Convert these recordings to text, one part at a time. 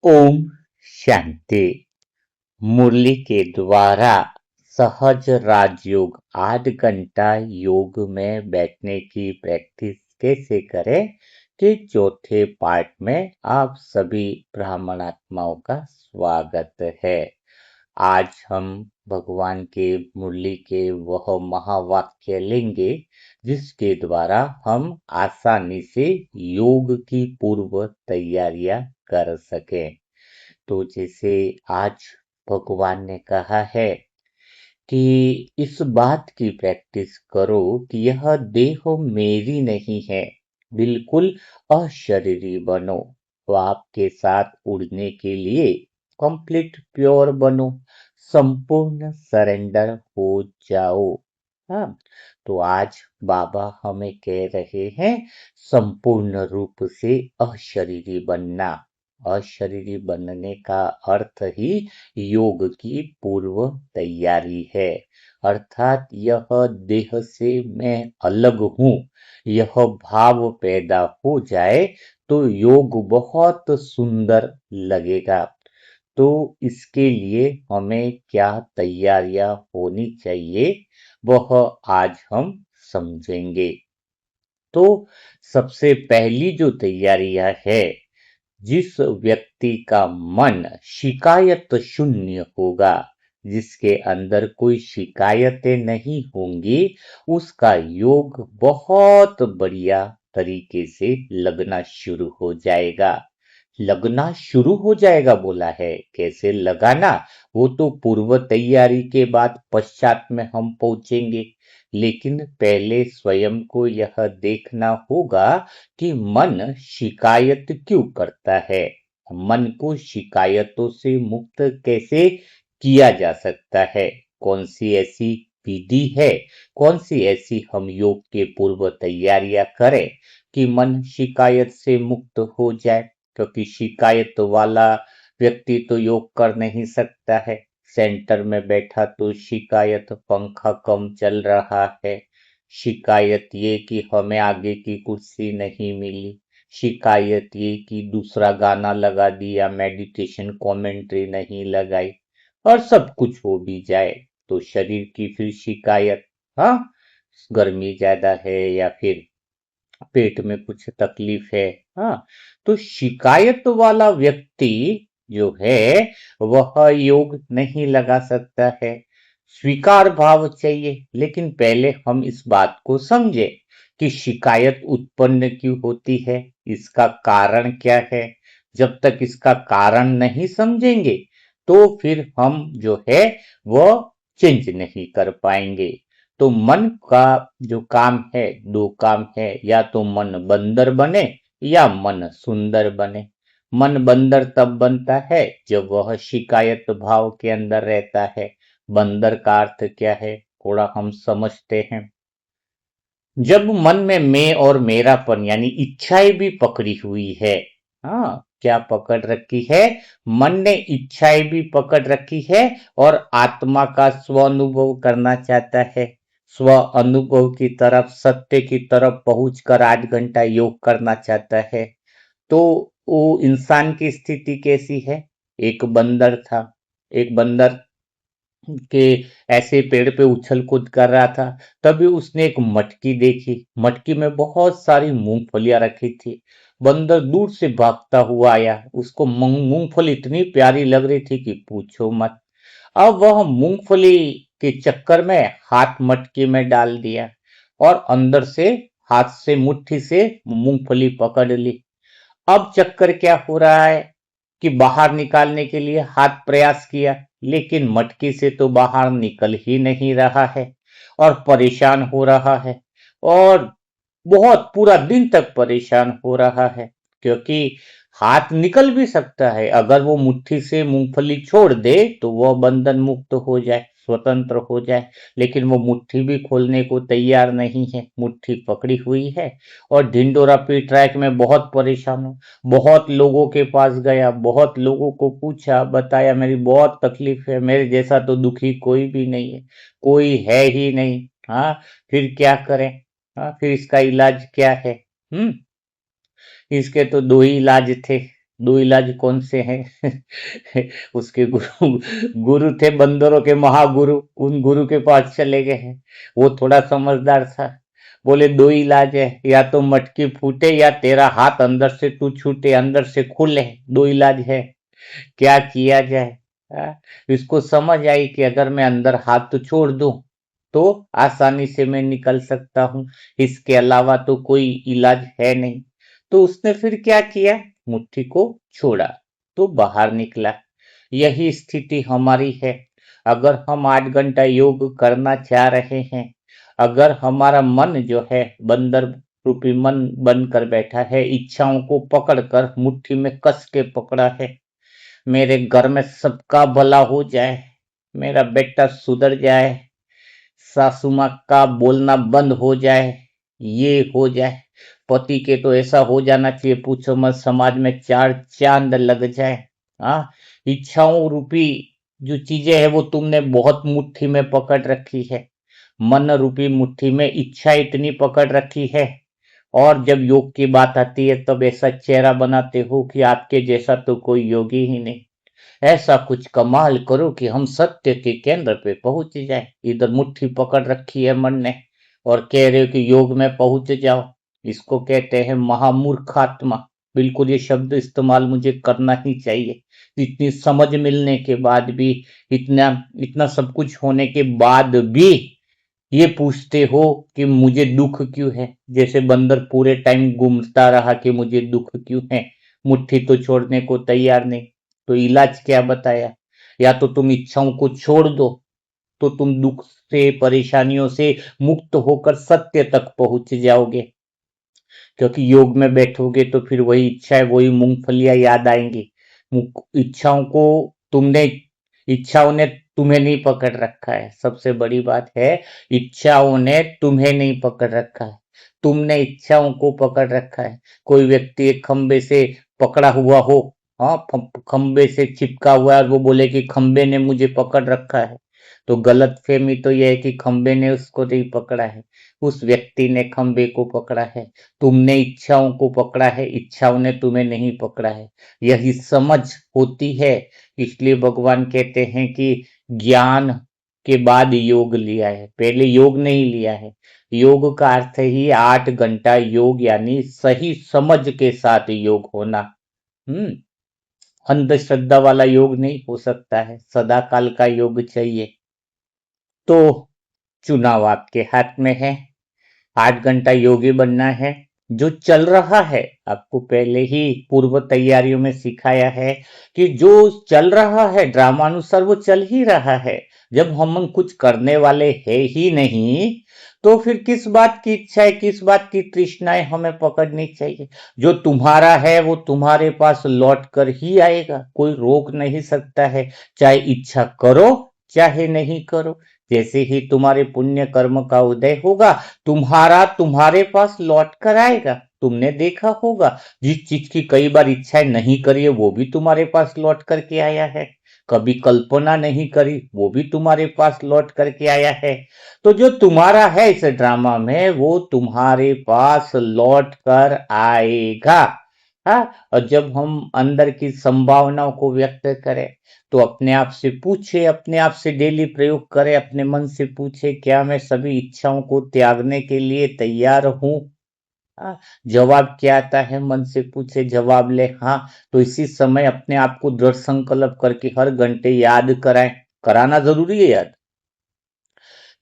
ओम शांति। मुरली के द्वारा सहज राजयोग 8 घंटा योग में बैठने की प्रैक्टिस कैसे करें के चौथे पार्ट में आप सभी ब्राह्मणात्माओं का स्वागत है। आज हम भगवान के मुरली के वह महावाक्य लेंगे जिसके द्वारा हम आसानी से योग की पूर्व तैयारियां कर सकें। तो जैसे आज भगवान ने कहा है कि इस बात की प्रैक्टिस करो कि यह देह मेरी नहीं है, बिल्कुल अशरीरी बनो। तो आपके साथ उड़ने के लिए कंप्लीट प्योर बनो, संपूर्ण सरेंडर हो जाओ। हाँ, तो आज बाबा हमें कह रहे हैं संपूर्ण रूप से अशरीरी बनना। अशरीरी बनने का अर्थ ही योग की पूर्व तैयारी है। अर्थात यह देह से मैं अलग हूँ, यह भाव पैदा हो जाए तो योग बहुत सुंदर लगेगा। तो इसके लिए हमें क्या तैयारियां होनी चाहिए वह आज हम समझेंगे। तो सबसे पहली जो तैयारियां है, जिस व्यक्ति का मन शिकायत शून्य होगा, जिसके अंदर कोई शिकायतें नहीं होंगी, उसका योग बहुत बढ़िया तरीके से लगना शुरू हो जाएगा। लगना शुरू हो जाएगा बोला है, कैसे लगाना वो तो पूर्व तैयारी के बाद पश्चात में हम पहुंचेंगे। लेकिन पहले स्वयं को यह देखना होगा कि मन शिकायत क्यों करता है, मन को शिकायतों से मुक्त कैसे किया जा सकता है, कौन सी ऐसी विधि है, कौन सी ऐसी हम योग के पूर्व तैयारियां करें कि मन शिकायत से मुक्त हो जाए। क्योंकि शिकायत वाला व्यक्ति तो योग कर नहीं सकता है। सेंटर में बैठा तो शिकायत पंखा कम चल रहा है, शिकायत ये कि हमें आगे की कुर्सी नहीं मिली, शिकायत ये कि दूसरा गाना लगा दिया, मेडिटेशन कमेंट्री नहीं लगाई, और सब कुछ हो भी जाए तो शरीर की फिर शिकायत। हाँ, गर्मी ज्यादा है या फिर पेट में कुछ तकलीफ है। हाँ, तो शिकायत वाला व्यक्ति जो है वह योग नहीं लगा सकता है। स्वीकार भाव चाहिए। लेकिन पहले हम इस बात को समझे कि शिकायत उत्पन्न क्यों होती है, इसका कारण क्या है। जब तक इसका कारण नहीं समझेंगे तो फिर हम जो है वह चेंज नहीं कर पाएंगे। तो मन का जो काम है, दो काम है, या तो मन बंदर बने या मन सुंदर बने। मन बंदर तब बनता है जब वह शिकायत भाव के अंदर रहता है। बंदर का अर्थ क्या है, थोड़ा हम समझते हैं। जब मन में मैं और मेरापन यानी इच्छाएं भी पकड़ी हुई है। हाँ, क्या पकड़ रखी है, मन ने इच्छाएं भी पकड़ रखी है और आत्मा का स्व अनुभव करना चाहता है। स्व अनुभव की तरफ, सत्य की तरफ पहुंचकर 8 घंटा योग करना चाहता है। तो वो इंसान की स्थिति कैसी है। एक बंदर था, एक बंदर के ऐसे पेड़ पे उछल कूद कर रहा था। तभी उसने एक मटकी देखी, मटकी में बहुत सारी मूंगफलियां रखी थी। बंदर दूर से भागता हुआ आया, उसको मूंगफली इतनी प्यारी लग रही थी कि पूछो मत। अब वह मूंगफली के चक्कर में हाथ मटकी में डाल दिया और अंदर से हाथ से मुट्ठी से मूंगफली पकड़ ली। अब चक्कर क्या हो रहा है कि बाहर निकालने के लिए हाथ प्रयास किया, लेकिन मटकी से तो बाहर निकल ही नहीं रहा है और परेशान हो रहा है। और बहुत पूरा दिन तक परेशान हो रहा है, क्योंकि हाथ निकल भी सकता है। अगर वो मुट्ठी से मूंगफली छोड़ दे तो वह बंधन मुक्त हो जाए, स्वतंत्र हो जाए। लेकिन वो मुट्ठी भी खोलने को तैयार नहीं है, मुट्ठी पकड़ी हुई है और ढिंडोरा पीट रहा है कि मैं बहुत परेशान हूँ। बहुत लोगों के पास गया, बहुत लोगों को पूछा, बताया मेरी बहुत तकलीफ है, मेरे जैसा तो दुखी कोई भी नहीं है, कोई है ही नहीं। हाँ, फिर क्या करें। हाँ, फिर इसका इलाज क्या है। इसके तो दो ही इलाज थे। दो इलाज कौन से हैं? उसके गुरु गुरु थे बंदरों के महागुरु, उन गुरु के पास चले गए हैं। वो थोड़ा समझदार था, बोले दो इलाज है, या तो मटकी फूटे या तेरा हाथ अंदर से तू छूटे, अंदर से खुले, दो इलाज है, क्या किया जाए। हाँ, इसको समझ आई कि अगर मैं अंदर हाथ तो छोड़ दूं तो आसानी से मैं निकल सकता हूं, इसके अलावा तो कोई इलाज है नहीं। तो उसने फिर क्या किया, मुट्ठी को छोड़ा तो बाहर निकला। यही स्थिति हमारी है। अगर हम 8 घंटा योग करना चाह रहे हैं, अगर हमारा मन जो है बंदर रूपी मन बनकर बैठा है, इच्छाओं को पकड़कर मुट्ठी में कस के पकड़ा है, मेरे घर में सबका भला हो जाए, मेरा बेटा सुधर जाए, सासू माँ का बोलना बंद हो जाए, ये हो जाए, पति के तो ऐसा हो जाना चाहिए पूछो मत, समाज में चार चांद लग जाए। हाँ, इच्छाओं रूपी जो चीजें है वो तुमने बहुत मुट्ठी में पकड़ रखी है, मन रूपी मुट्ठी में इच्छा इतनी पकड़ रखी है। और जब योग की बात आती है तब ऐसा चेहरा बनाते हो कि आपके जैसा तो कोई योगी ही नहीं। ऐसा कुछ कमाल करो कि हम सत्य के केंद्र पे पहुंच जाए। इधर मुट्ठी पकड़ रखी है मन ने और कह रहे हो कि योग में पहुंच जाओ। इसको कहते हैं महामूर्खात्मा। बिल्कुल ये शब्द इस्तेमाल मुझे करना ही चाहिए। इतनी समझ मिलने के बाद भी, इतना इतना सब कुछ होने के बाद भी ये पूछते हो कि मुझे दुख क्यों है। जैसे बंदर पूरे टाइम घूमता रहा कि मुझे दुख क्यों है, मुट्ठी तो छोड़ने को तैयार नहीं। तो इलाज क्या बताया, या तो तुम इच्छाओं को छोड़ दो तो तुम दुख से परेशानियों से मुक्त होकर सत्य तक पहुंच जाओगे। क्योंकि योग में बैठोगे तो फिर वही इच्छा है, वही मूंगफलियां याद आएंगी। इच्छाओं को तुमने इच्छाओं ने तुम्हें नहीं पकड़ रखा है, सबसे बड़ी बात है, इच्छाओं ने तुम्हें नहीं पकड़ रखा है, तुमने इच्छाओं को पकड़ रखा है। कोई व्यक्ति एक खंबे से पकड़ा हुआ हो, हाँ, खंबे से चिपका हुआ है और वो बोले कि खंबे ने मुझे पकड़ रखा है, तो गलत फहमी तो यह है कि खंबे ने उसको नहीं पकड़ा है, उस व्यक्ति ने खंबे को पकड़ा है। तुमने इच्छाओं को पकड़ा है, इच्छाओं ने तुम्हें नहीं पकड़ा है। यही समझ होती है। इसलिए भगवान कहते हैं कि ज्ञान के बाद योग लिया है, पहले योग नहीं लिया है। योग का अर्थ ही 8 घंटा योग, यानी सही समझ के साथ योग होना। हम्म अंधश्रद्धा वाला योग नहीं हो सकता है, सदा काल का योग चाहिए। तो चुनाव आपके हाथ में है। 8 घंटा योगी बनना है। जो चल रहा है, आपको पहले ही पूर्व तैयारियों में सिखाया है कि जो चल रहा है ड्रामानुसार वो चल ही रहा है। जब हम कुछ करने वाले है ही नहीं तो फिर किस बात की इच्छाएं, किस बात की तृष्णाएं हमें पकड़नी चाहिए। जो तुम्हारा है वो तुम्हारे पास लौट कर ही आएगा, कोई रोक नहीं सकता है, चाहे इच्छा करो चाहे नहीं करो। जैसे ही तुम्हारे पुण्य कर्म का उदय होगा, तुम्हारा तुम्हारे पास लौट कर आएगा। तुमने देखा होगा, जिस चीज की कई बार इच्छाएं नहीं करी है वो भी तुम्हारे पास लौट करके आया है। कभी कल्पना नहीं करी वो भी तुम्हारे पास लौट करके आया है। तो जो तुम्हारा है इस ड्रामा में वो तुम्हारे पास लौट कर आएगा। हाँ, और जब हम अंदर की संभावनाओं को व्यक्त करें तो अपने आप से पूछे, अपने आप से डेली प्रयोग करें, अपने मन से पूछे क्या मैं सभी इच्छाओं को त्यागने के लिए तैयार हूं। हाँ, जवाब क्या आता है, मन से पूछे जवाब ले हाँ, तो इसी समय अपने आप को दृढ़ संकल्प करके हर घंटे याद कराएं। कराना जरूरी है याद,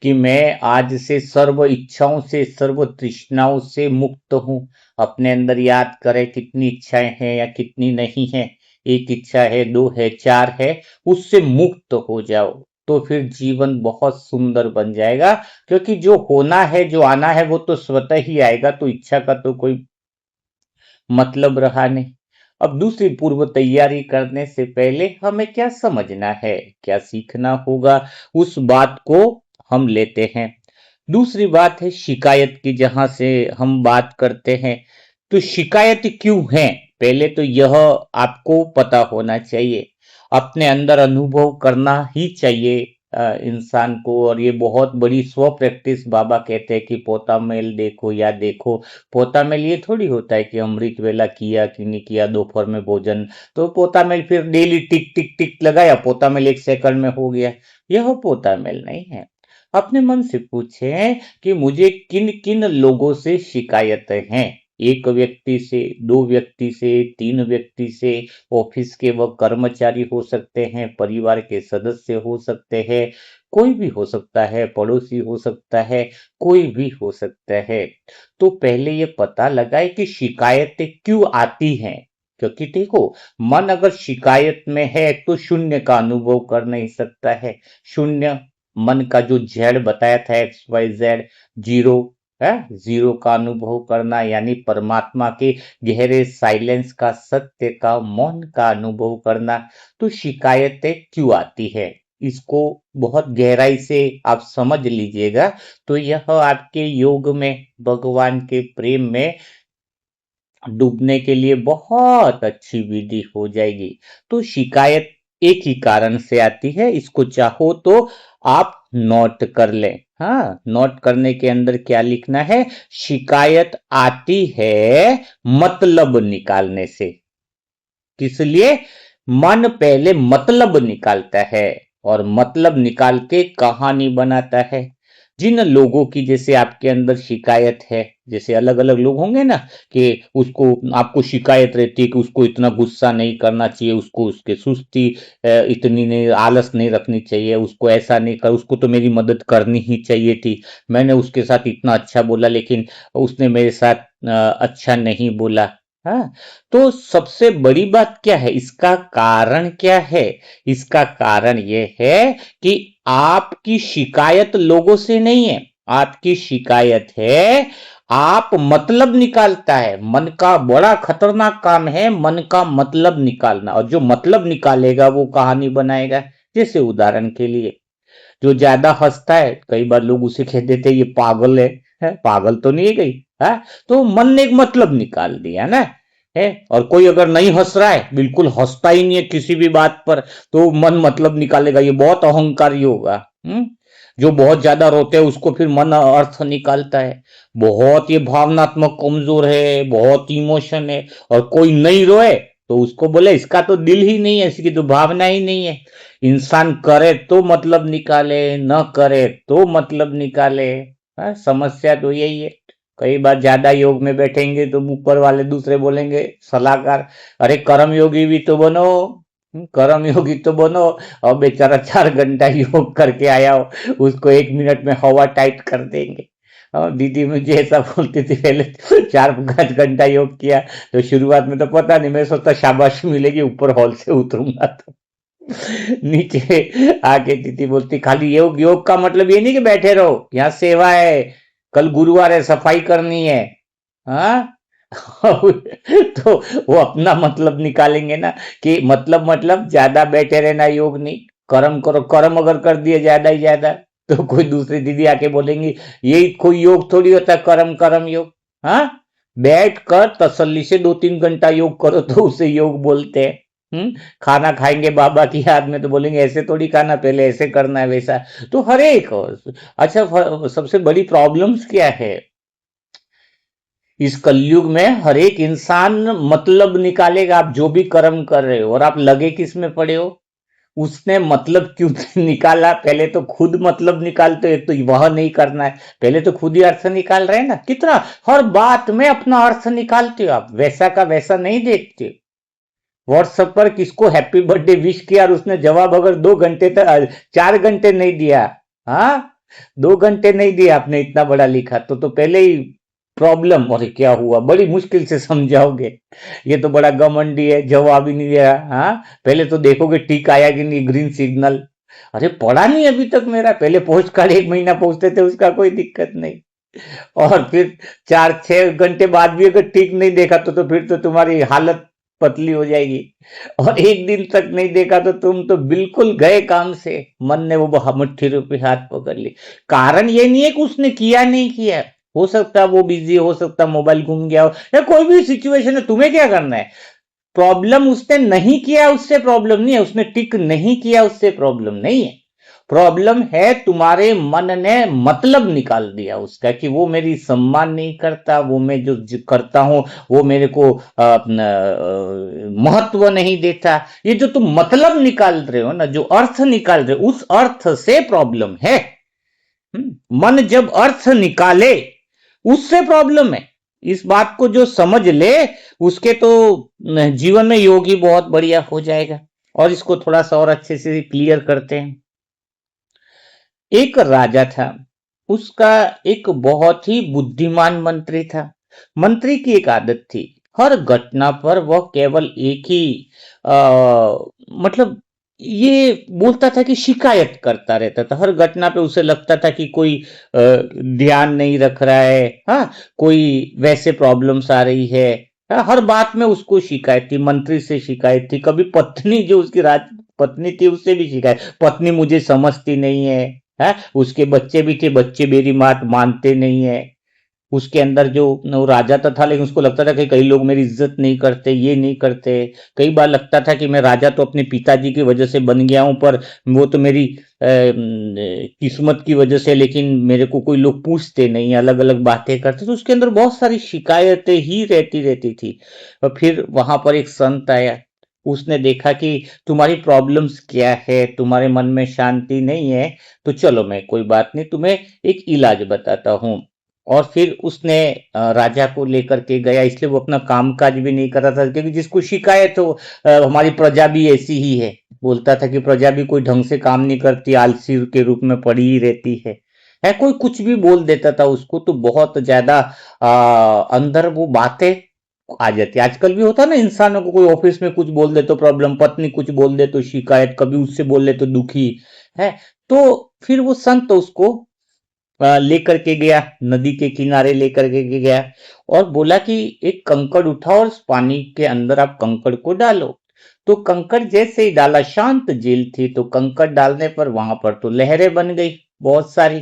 कि मैं आज से सर्व इच्छाओं से, सर्व तृष्णाओं से मुक्त हूं। अपने अंदर याद करें कितनी इच्छाएं हैं या कितनी नहीं है, एक इच्छा है, दो है, चार है, उससे मुक्त हो जाओ। तो फिर जीवन बहुत सुंदर बन जाएगा। क्योंकि जो होना है, जो आना है वो तो स्वतः ही आएगा, तो इच्छा का तो कोई मतलब रहा नहीं। अब दूसरी पूर्व तैयारी करने से पहले हमें क्या समझना है, क्या सीखना होगा, उस बात को हम लेते हैं। दूसरी बात है शिकायत की, जहां से हम बात करते हैं। तो शिकायत क्यों है, पहले तो यह आपको पता होना चाहिए, अपने अंदर अनुभव करना ही चाहिए। इंसान को। और ये बहुत बड़ी स्व प्रैक्टिस बाबा कहते हैं कि पोता मेल देखो या देखो। पोता मेल ये थोड़ी होता है कि अमृत वेला किया कि नहीं किया, दोपहर में भोजन, तो पोता मेल फिर डेली टिक टिक टिक लगाया, पोता मेल 1 सेकंड में हो गया। यह पोता मेल नहीं है। अपने मन से पूछें कि मुझे किन किन लोगों से शिकायतें हैं। एक व्यक्ति से, दो व्यक्ति से, तीन व्यक्ति से, ऑफिस के वह कर्मचारी हो सकते हैं, परिवार के सदस्य हो सकते हैं, कोई भी हो सकता है, पड़ोसी हो सकता है, कोई भी हो सकता है। तो पहले ये पता लगाए कि शिकायतें क्यों आती हैं। क्योंकि देखो, मन अगर शिकायत में है तो शून्य का अनुभव कर नहीं सकता है। शून्य, मन का जो जेड बताया था, एक्स वाई जेड, जीरो है, जीरो का अनुभव करना, यानी परमात्मा के गहरे साइलेंस का, सत्य का, मौन का अनुभव करना। तो शिकायतें क्यों आती है, इसको बहुत गहराई से आप समझ लीजिएगा, तो यह आपके योग में, भगवान के प्रेम में डूबने के लिए बहुत अच्छी विधि हो जाएगी। तो शिकायत एक ही कारण से आती है, इसको चाहो तो आप नोट कर लें। हाँ, नोट करने के अंदर क्या लिखना है? शिकायत आती है मतलब निकालने से। किस लिए? मन पहले मतलब निकालता है और मतलब निकाल के कहानी बनाता है। जिन लोगों की जैसे आपके अंदर शिकायत है, जैसे अलग अलग लोग होंगे ना, कि उसको, आपको शिकायत रहती है कि उसको इतना गुस्सा नहीं करना चाहिए, उसको उसके सुस्ती इतनी नहीं, आलस नहीं रखनी चाहिए, उसको ऐसा नहीं कर, उसको तो मेरी मदद करनी ही चाहिए थी, मैंने उसके साथ इतना अच्छा बोला लेकिन उसने मेरे साथ अच्छा नहीं बोला। हाँ, तो सबसे बड़ी बात क्या है, इसका कारण क्या है? इसका कारण यह है कि आपकी शिकायत लोगों से नहीं है, आपकी शिकायत है, आप मतलब निकालता है। मन का बड़ा खतरनाक काम है, मन का मतलब निकालना, और जो मतलब निकालेगा वो कहानी बनाएगा। जैसे उदाहरण के लिए, जो ज्यादा हंसता है, कई बार लोग उसे कह देते हैं ये पागल है, पागल तो नहीं है गई है, तो मन ने एक मतलब निकाल दिया ना है। और कोई अगर नहीं हंस रहा है, बिल्कुल हंसता ही नहीं है किसी भी बात पर, तो मन मतलब निकालेगा, ये बहुत अहंकारी होगा। जो बहुत ज्यादा रोते हैं उसको फिर मन अर्थ निकालता है, बहुत ये भावनात्मक कमजोर है, बहुत इमोशन है। और कोई नहीं रोए तो उसको बोले इसका तो दिल ही नहीं है, इसकी तो भावना ही नहीं है। इंसान करे तो मतलब निकाले, न करे तो मतलब निकाले। हाँ, समस्या तो यही है। कई बार ज्यादा योग में बैठेंगे तो ऊपर वाले दूसरे बोलेंगे, सलाहकार, अरे कर्म योगी भी तो बनो, कर्म योगी तो बनो। और बेचारा 4 घंटा योग करके आया हो, उसको 1 मिनट में हवा टाइट कर देंगे। और दीदी मुझे ऐसा बोलती थी पहले, 4-5 घंटा योग किया तो शुरुआत में तो पता नहीं, मैं सोचता शाबाशी मिलेगी, ऊपर हॉल से उतरूंगा तो नीचे आके दीदी बोलती, खाली योग, योग का मतलब ये नहीं कि बैठे रहो, यहाँ सेवा है, कल गुरुवार है, सफाई करनी है। हाँ तो वो अपना मतलब निकालेंगे ना, कि मतलब ज्यादा बैठे रहना योग नहीं, कर्म करो। कर्म अगर कर दिए ज्यादा ही ज्यादा, तो कोई दूसरी दीदी आके बोलेंगी यही कोई योग थोड़ी होता है, कर्म कर्म योग। हाँ, बैठ कर तसल्ली से 2-3 घंटा योग करो तो उसे योग बोलते हैं। खाना खाएंगे बाबा की याद में तो बोलेंगे ऐसे थोड़ी खाना, पहले ऐसे करना है, वैसा। तो हर एक। अच्छा, सबसे बड़ी प्रॉब्लम्स क्या है इस कलयुग में? हर एक इंसान मतलब निकालेगा, आप जो भी कर्म कर रहे हो, और आप लगे किस में पड़े हो, उसने मतलब क्यों निकाला, पहले तो खुद मतलब निकालते हो। एक तो वह नहीं करना है, पहले तो खुद ही अर्थ निकाल रहे हैं ना। कितना हर बात में अपना अर्थ निकालते हो आप, वैसा का वैसा नहीं देखते। व्हाट्सएप पर किसको हैप्पी बर्थडे विश किया और उसने जवाब अगर 2 घंटे तक, 4 घंटे नहीं दिया, हाँ, 2 घंटे नहीं दिया, आपने इतना बड़ा लिखा तो पहले ही प्रॉब्लम। और क्या हुआ, बड़ी मुश्किल से समझाओगे, ये तो बड़ा घमंडी है, जवाब ही नहीं दिया। हाँ, पहले तो देखोगे टिक आया कि नहीं, ग्रीन सिग्नल। अरे पढ़ा नहीं अभी तक मेरा, पहले पोस्ट कार्ड 1 महीना पहुंचते थे, उसका कोई दिक्कत नहीं। और फिर 4-6 घंटे बाद भी अगर ठीक नहीं देखा तो फिर तो तुम्हारी हालत पतली हो जाएगी। और 1 दिन तक नहीं देखा तो तुम तो बिल्कुल गए काम से। मन ने वो मुट्ठी रूपी हाथ पकड़ ली। कारण ये नहीं है कि उसने किया नहीं किया, हो सकता है वो बिजी, हो सकता है मोबाइल घूम गया हो, या कोई भी सिचुएशन है, तुम्हें क्या करना है? प्रॉब्लम उसने नहीं किया उससे प्रॉब्लम नहीं है, उसने टिक नहीं किया उससे प्रॉब्लम नहीं है। प्रॉब्लम है तुम्हारे मन ने मतलब निकाल दिया उसका कि वो मेरी सम्मान नहीं करता, वो मैं जो करता हूं वो मेरे को महत्व नहीं देता। ये जो तुम मतलब निकाल रहे हो ना, जो अर्थ निकाल रहे हो, उस अर्थ से प्रॉब्लम है। मन जब अर्थ निकाले उससे प्रॉब्लम है। इस बात को जो समझ ले उसके तो जीवन में योगी बहुत बढ़िया हो जाएगा। और इसको थोड़ा सा और अच्छे से क्लियर करते हैं। एक राजा था, उसका एक बहुत ही बुद्धिमान मंत्री था। मंत्री की एक आदत थी, हर घटना पर वह केवल एक ही मतलब ये बोलता था कि शिकायत करता रहता था। हर घटना पे उसे लगता था कि कोई ध्यान नहीं रख रहा है, हाँ, कोई वैसे प्रॉब्लम्स आ रही है। हाँ, हर बात में उसको शिकायत थी, मंत्री से शिकायत थी, कभी पत्नी जो उसकी राज पत्नी थी उससे भी शिकायत, पत्नी मुझे समझती नहीं है, उसके बच्चे भी थे, बच्चे मेरी बात मानते नहीं है। उसके अंदर जो वो राजा तो था, लेकिन उसको लगता था कि कई लोग मेरी इज्जत नहीं करते, ये नहीं करते। कई बार लगता था कि मैं राजा तो अपने पिताजी की वजह से बन गया हूं, पर वो तो मेरी किस्मत की वजह से, लेकिन मेरे को कोई लोग पूछते नहीं, अलग अलग बातें करते। तो उसके अंदर बहुत सारी शिकायतें ही रहती रहती थी। और फिर वहां पर एक संत आया, उसने देखा कि तुम्हारी प्रॉब्लम्स क्या है, तुम्हारे मन में शांति नहीं है, तो चलो मैं कोई बात नहीं, तुम्हें एक इलाज बताता हूं। और फिर उसने राजा को लेकर के गया, इसलिए वो अपना कामकाज भी नहीं कर रहा था, क्योंकि जिसको शिकायत हो हमारी प्रजा भी ऐसी ही है, बोलता था कि प्रजा भी कोई ढंग से काम नहीं करती, आलसी के रूप में पड़ी ही रहती है। कोई कुछ भी बोल देता था उसको, तो बहुत ज्यादा अंदर वो बातें आ जाती। आजकल भी होता है ना, इंसानों को कोई ऑफिस में कुछ बोल दे तो प्रॉब्लम, पत्नी कुछ बोल दे तो शिकायत, कभी उससे बोल दे तो दुखी है। तो फिर वो संत उसको लेकर के गया, नदी के किनारे लेकर के गया और बोला कि एक कंकड़ उठाओ और उस पानी के अंदर आप कंकड़ को डालो। तो कंकड़ जैसे ही डाला, शांत झील थी, तो कंकड़ डालने पर वहां पर तो लहरें बन गई बहुत सारी।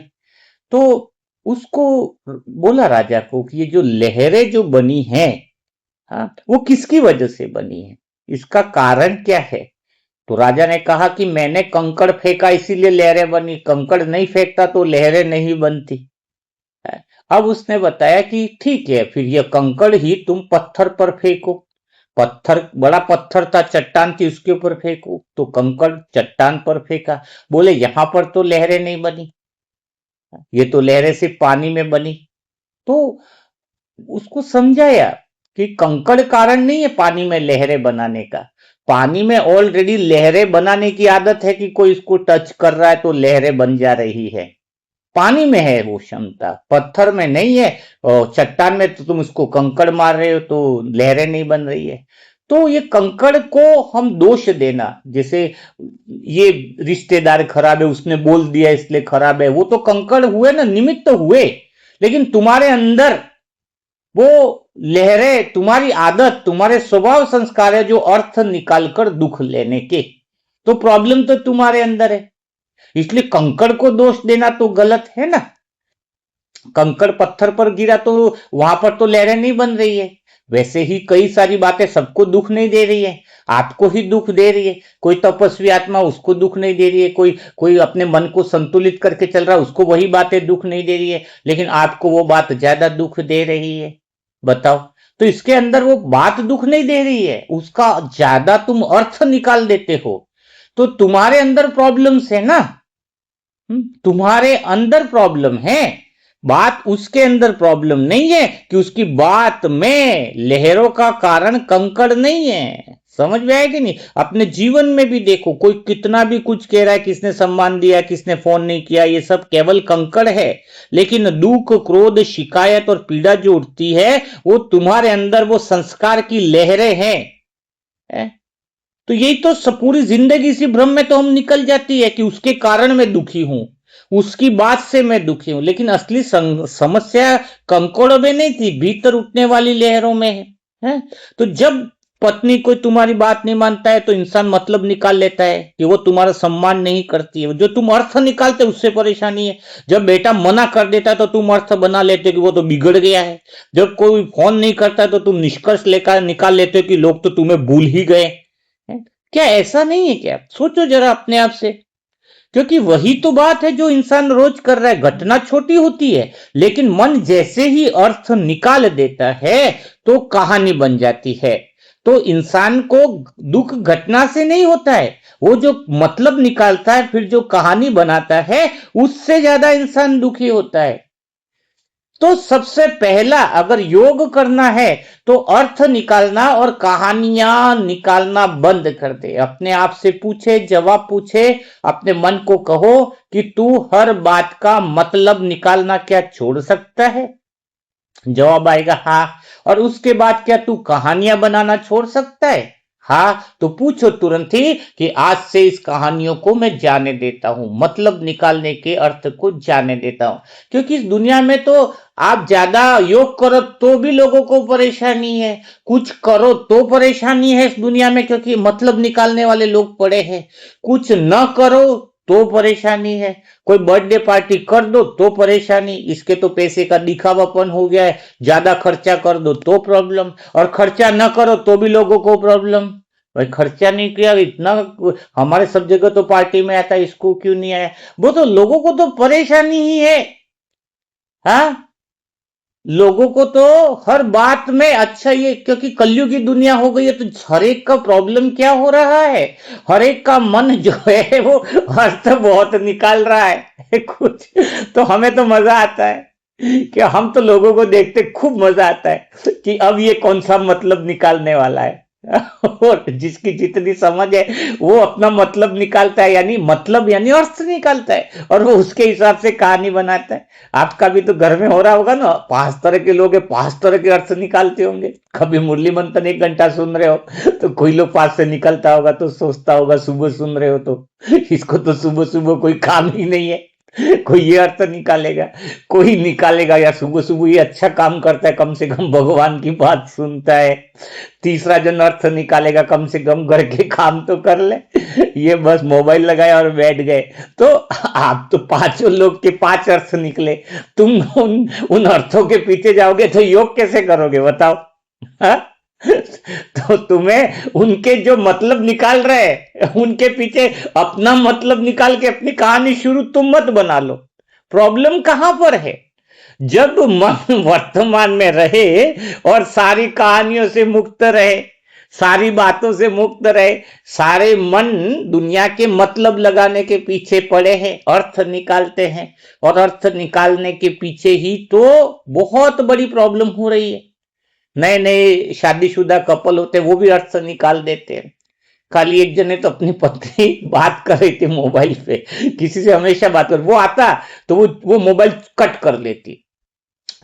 तो उसको बोला राजा को कि ये जो लहरें जो बनी हैं, हाँ, वो किसकी वजह से बनी है, इसका कारण क्या है। तो राजा ने कहा कि मैंने कंकड़ फेंका इसीलिए लहरें बनी, कंकड़ नहीं फेंकता तो लहरें नहीं बनती। अब उसने बताया कि ठीक है, फिर ये कंकड़ ही तुम पत्थर पर फेंको। पत्थर, बड़ा पत्थर था, चट्टान थी, उसके ऊपर फेंको। तो कंकड़ चट्टान पर फेंका, बोले यहां पर तो लहरें नहीं बनी, ये तो लहरें सिर्फ पानी में बनी। तो उसको समझाया कि कंकड़ कारण नहीं है पानी में लहरें बनाने का, पानी में ऑलरेडी लहरें बनाने की आदत है कि कोई इसको टच कर रहा है तो लहरें बन जा रही है। पानी में है वो क्षमता, पत्थर में नहीं है। और चट्टान में तो तुम उसको कंकड़ मार रहे हो तो लहरें नहीं बन रही है। तो ये कंकड़ को हम दोष देना, जैसे ये रिश्तेदार खराब है, उसने बोल दिया इसलिए खराब है, वो तो कंकड़ हुए ना, निमित्त हुए। लेकिन तुम्हारे अंदर वो लहरें, तुम्हारी आदत, तुम्हारे स्वभाव संस्कार है जो अर्थ निकालकर दुख लेने के, तो प्रॉब्लम तो तुम्हारे अंदर है। इसलिए कंकड़ को दोष देना तो गलत है ना। कंकड़ पत्थर पर गिरा तो वहां पर तो लहरें नहीं बन रही है। वैसे ही कई सारी बातें सबको दुख नहीं दे रही है, आपको ही दुख दे रही है। कोई तपस्वी आत्मा, उसको दुख नहीं दे रही है। कोई कोई अपने मन को संतुलित करके चल रहा है, उसको वही बातें दुख नहीं दे रही है, लेकिन आपको वो बात ज्यादा दुख दे रही है। बताओ। तो इसके अंदर वो बात दुख नहीं दे रही है, उसका ज्यादा तुम अर्थ निकाल देते हो, तो तुम्हारे अंदर प्रॉब्लम्स है ना। तुम्हारे अंदर प्रॉब्लम है, बात उसके अंदर प्रॉब्लम नहीं है कि उसकी बात में लहरों का कारण कंकड़ नहीं है। समझ में आया कि नहीं। अपने जीवन में भी देखो, कोई कितना भी कुछ कह रहा है, किसने सम्मान दिया, किसने फोन नहीं किया, ये सब केवल कंकड़ है। लेकिन दुख, क्रोध, शिकायत और पीड़ा जो उठती है, वो तुम्हारे अंदर वो संस्कार की लहरें हैं। तो यही तो पूरी जिंदगी इसी भ्रम में तो हम निकल जाती है कि उसके कारण मैं दुखी हूं, उसकी बात से मैं दुखी हूं। लेकिन असली समस्या कंकड़ों में नहीं थी, भीतर उठने वाली लहरों में है। तो जब पत्नी कोई तुम्हारी बात नहीं मानता है तो इंसान मतलब निकाल लेता है कि वो तुम्हारा सम्मान नहीं करती है। जो तुम अर्थ निकालते उससे परेशानी है। जब बेटा मना कर देता है तो तुम अर्थ बना लेते हो कि वो तो बिगड़ गया है। जब कोई फोन नहीं करता है तो तुम निष्कर्ष लेकर निकाल लेते हो कि लोग तो तुम्हें भूल ही गए। क्या ऐसा नहीं है क्या? सोचो जरा अपने आप से क्योंकि वही तो बात है जो इंसान रोज कर रहा है। घटना छोटी होती है, लेकिन मन जैसे ही अर्थ निकाल देता है तो कहानी बन जाती है। तो इंसान को दुख घटना से नहीं होता है, वो जो मतलब निकालता है फिर जो कहानी बनाता है, उससे ज्यादा इंसान दुखी होता है। तो सबसे पहला अगर योग करना है तो अर्थ निकालना और कहानियां निकालना बंद कर दे। अपने आप से पूछे, जवाब पूछे, अपने मन को कहो कि तू हर बात का मतलब निकालना क्या छोड़ सकता है? जवाब आएगा हाँ। और उसके बाद क्या तू कहानियां बनाना छोड़ सकता है? हाँ। तो पूछो तुरंत ही कि आज से इस कहानियों को मैं जाने देता हूं, मतलब निकालने के अर्थ को जाने देता हूं। क्योंकि इस दुनिया में तो आप ज्यादा योग करो तो भी लोगों को परेशानी है, कुछ करो तो परेशानी है इस दुनिया में, क्योंकि मतलब निकालने वाले लोग पड़े हैं। कुछ न करो तो परेशानी है, कोई बर्थडे पार्टी कर दो तो परेशानी, इसके तो पैसे का दिखावापन हो गया है। ज्यादा खर्चा कर दो तो प्रॉब्लम, और खर्चा न करो तो भी लोगों को प्रॉब्लम। भाई खर्चा नहीं किया इतना, हमारे सब जगह तो पार्टी में आता है, इसको क्यों नहीं आया? वो तो लोगों को तो परेशानी ही है। हाँ, लोगों को तो हर बात में अच्छा ये, क्योंकि कलयुग की दुनिया हो गई है तो हर एक का प्रॉब्लम क्या हो रहा है, हर एक का मन जो है वो अर्थ बहुत निकाल रहा है कुछ। तो हमें तो मजा आता है कि हम तो लोगों को देखते खूब मजा आता है कि अब ये कौन सा मतलब निकालने वाला है और जिसकी जितनी समझ है वो अपना मतलब निकालता है, यानी मतलब यानी अर्थ निकालता है, और वो उसके हिसाब से कहानी बनाता है। आपका भी तो घर में हो रहा होगा ना, 5 तरह के लोग हैं, 5 तरह के अर्थ निकालते होंगे। कभी मुरली मंथन 1 घंटा सुन रहे हो तो कोई लोग पास से निकलता होगा तो सोचता होगा सुबह सुन रहे हो तो इसको तो सुबह सुबह कोई काम ही नहीं है, कोई ये अर्थ निकालेगा, कोई निकालेगा या सुबह सुबह ये अच्छा काम करता है, कम से कम भगवान की बात सुनता है। तीसरा जन अर्थ निकालेगा, कम से कम घर के काम तो कर ले, ये बस मोबाइल लगाए और बैठ गए। तो आप तो पांचों लोग के 5 अर्थ निकले, तुम उन अर्थों के पीछे जाओगे तो योग कैसे करोगे बताओ? हाँ? तो तुम्हें उनके जो मतलब निकाल रहे हैं उनके पीछे अपना मतलब निकाल के अपनी कहानी शुरू तुम मत बना लो। प्रॉब्लम कहां पर है? जब मन वर्तमान में रहे और सारी कहानियों से मुक्त रहे, सारी बातों से मुक्त रहे, सारे मन दुनिया के मतलब लगाने के पीछे पड़े हैं, अर्थ निकालते हैं, और अर्थ निकालने के पीछे ही तो बहुत बड़ी प्रॉब्लम हो रही है। नए नए शादीशुदा कपल होते हैं वो भी अर्थ निकाल देते हैं। खाली एक जने तो अपनी पत्नी बात कर रही थी मोबाइल पे, किसी से हमेशा बात कर, वो आता तो वो मोबाइल कट कर लेती,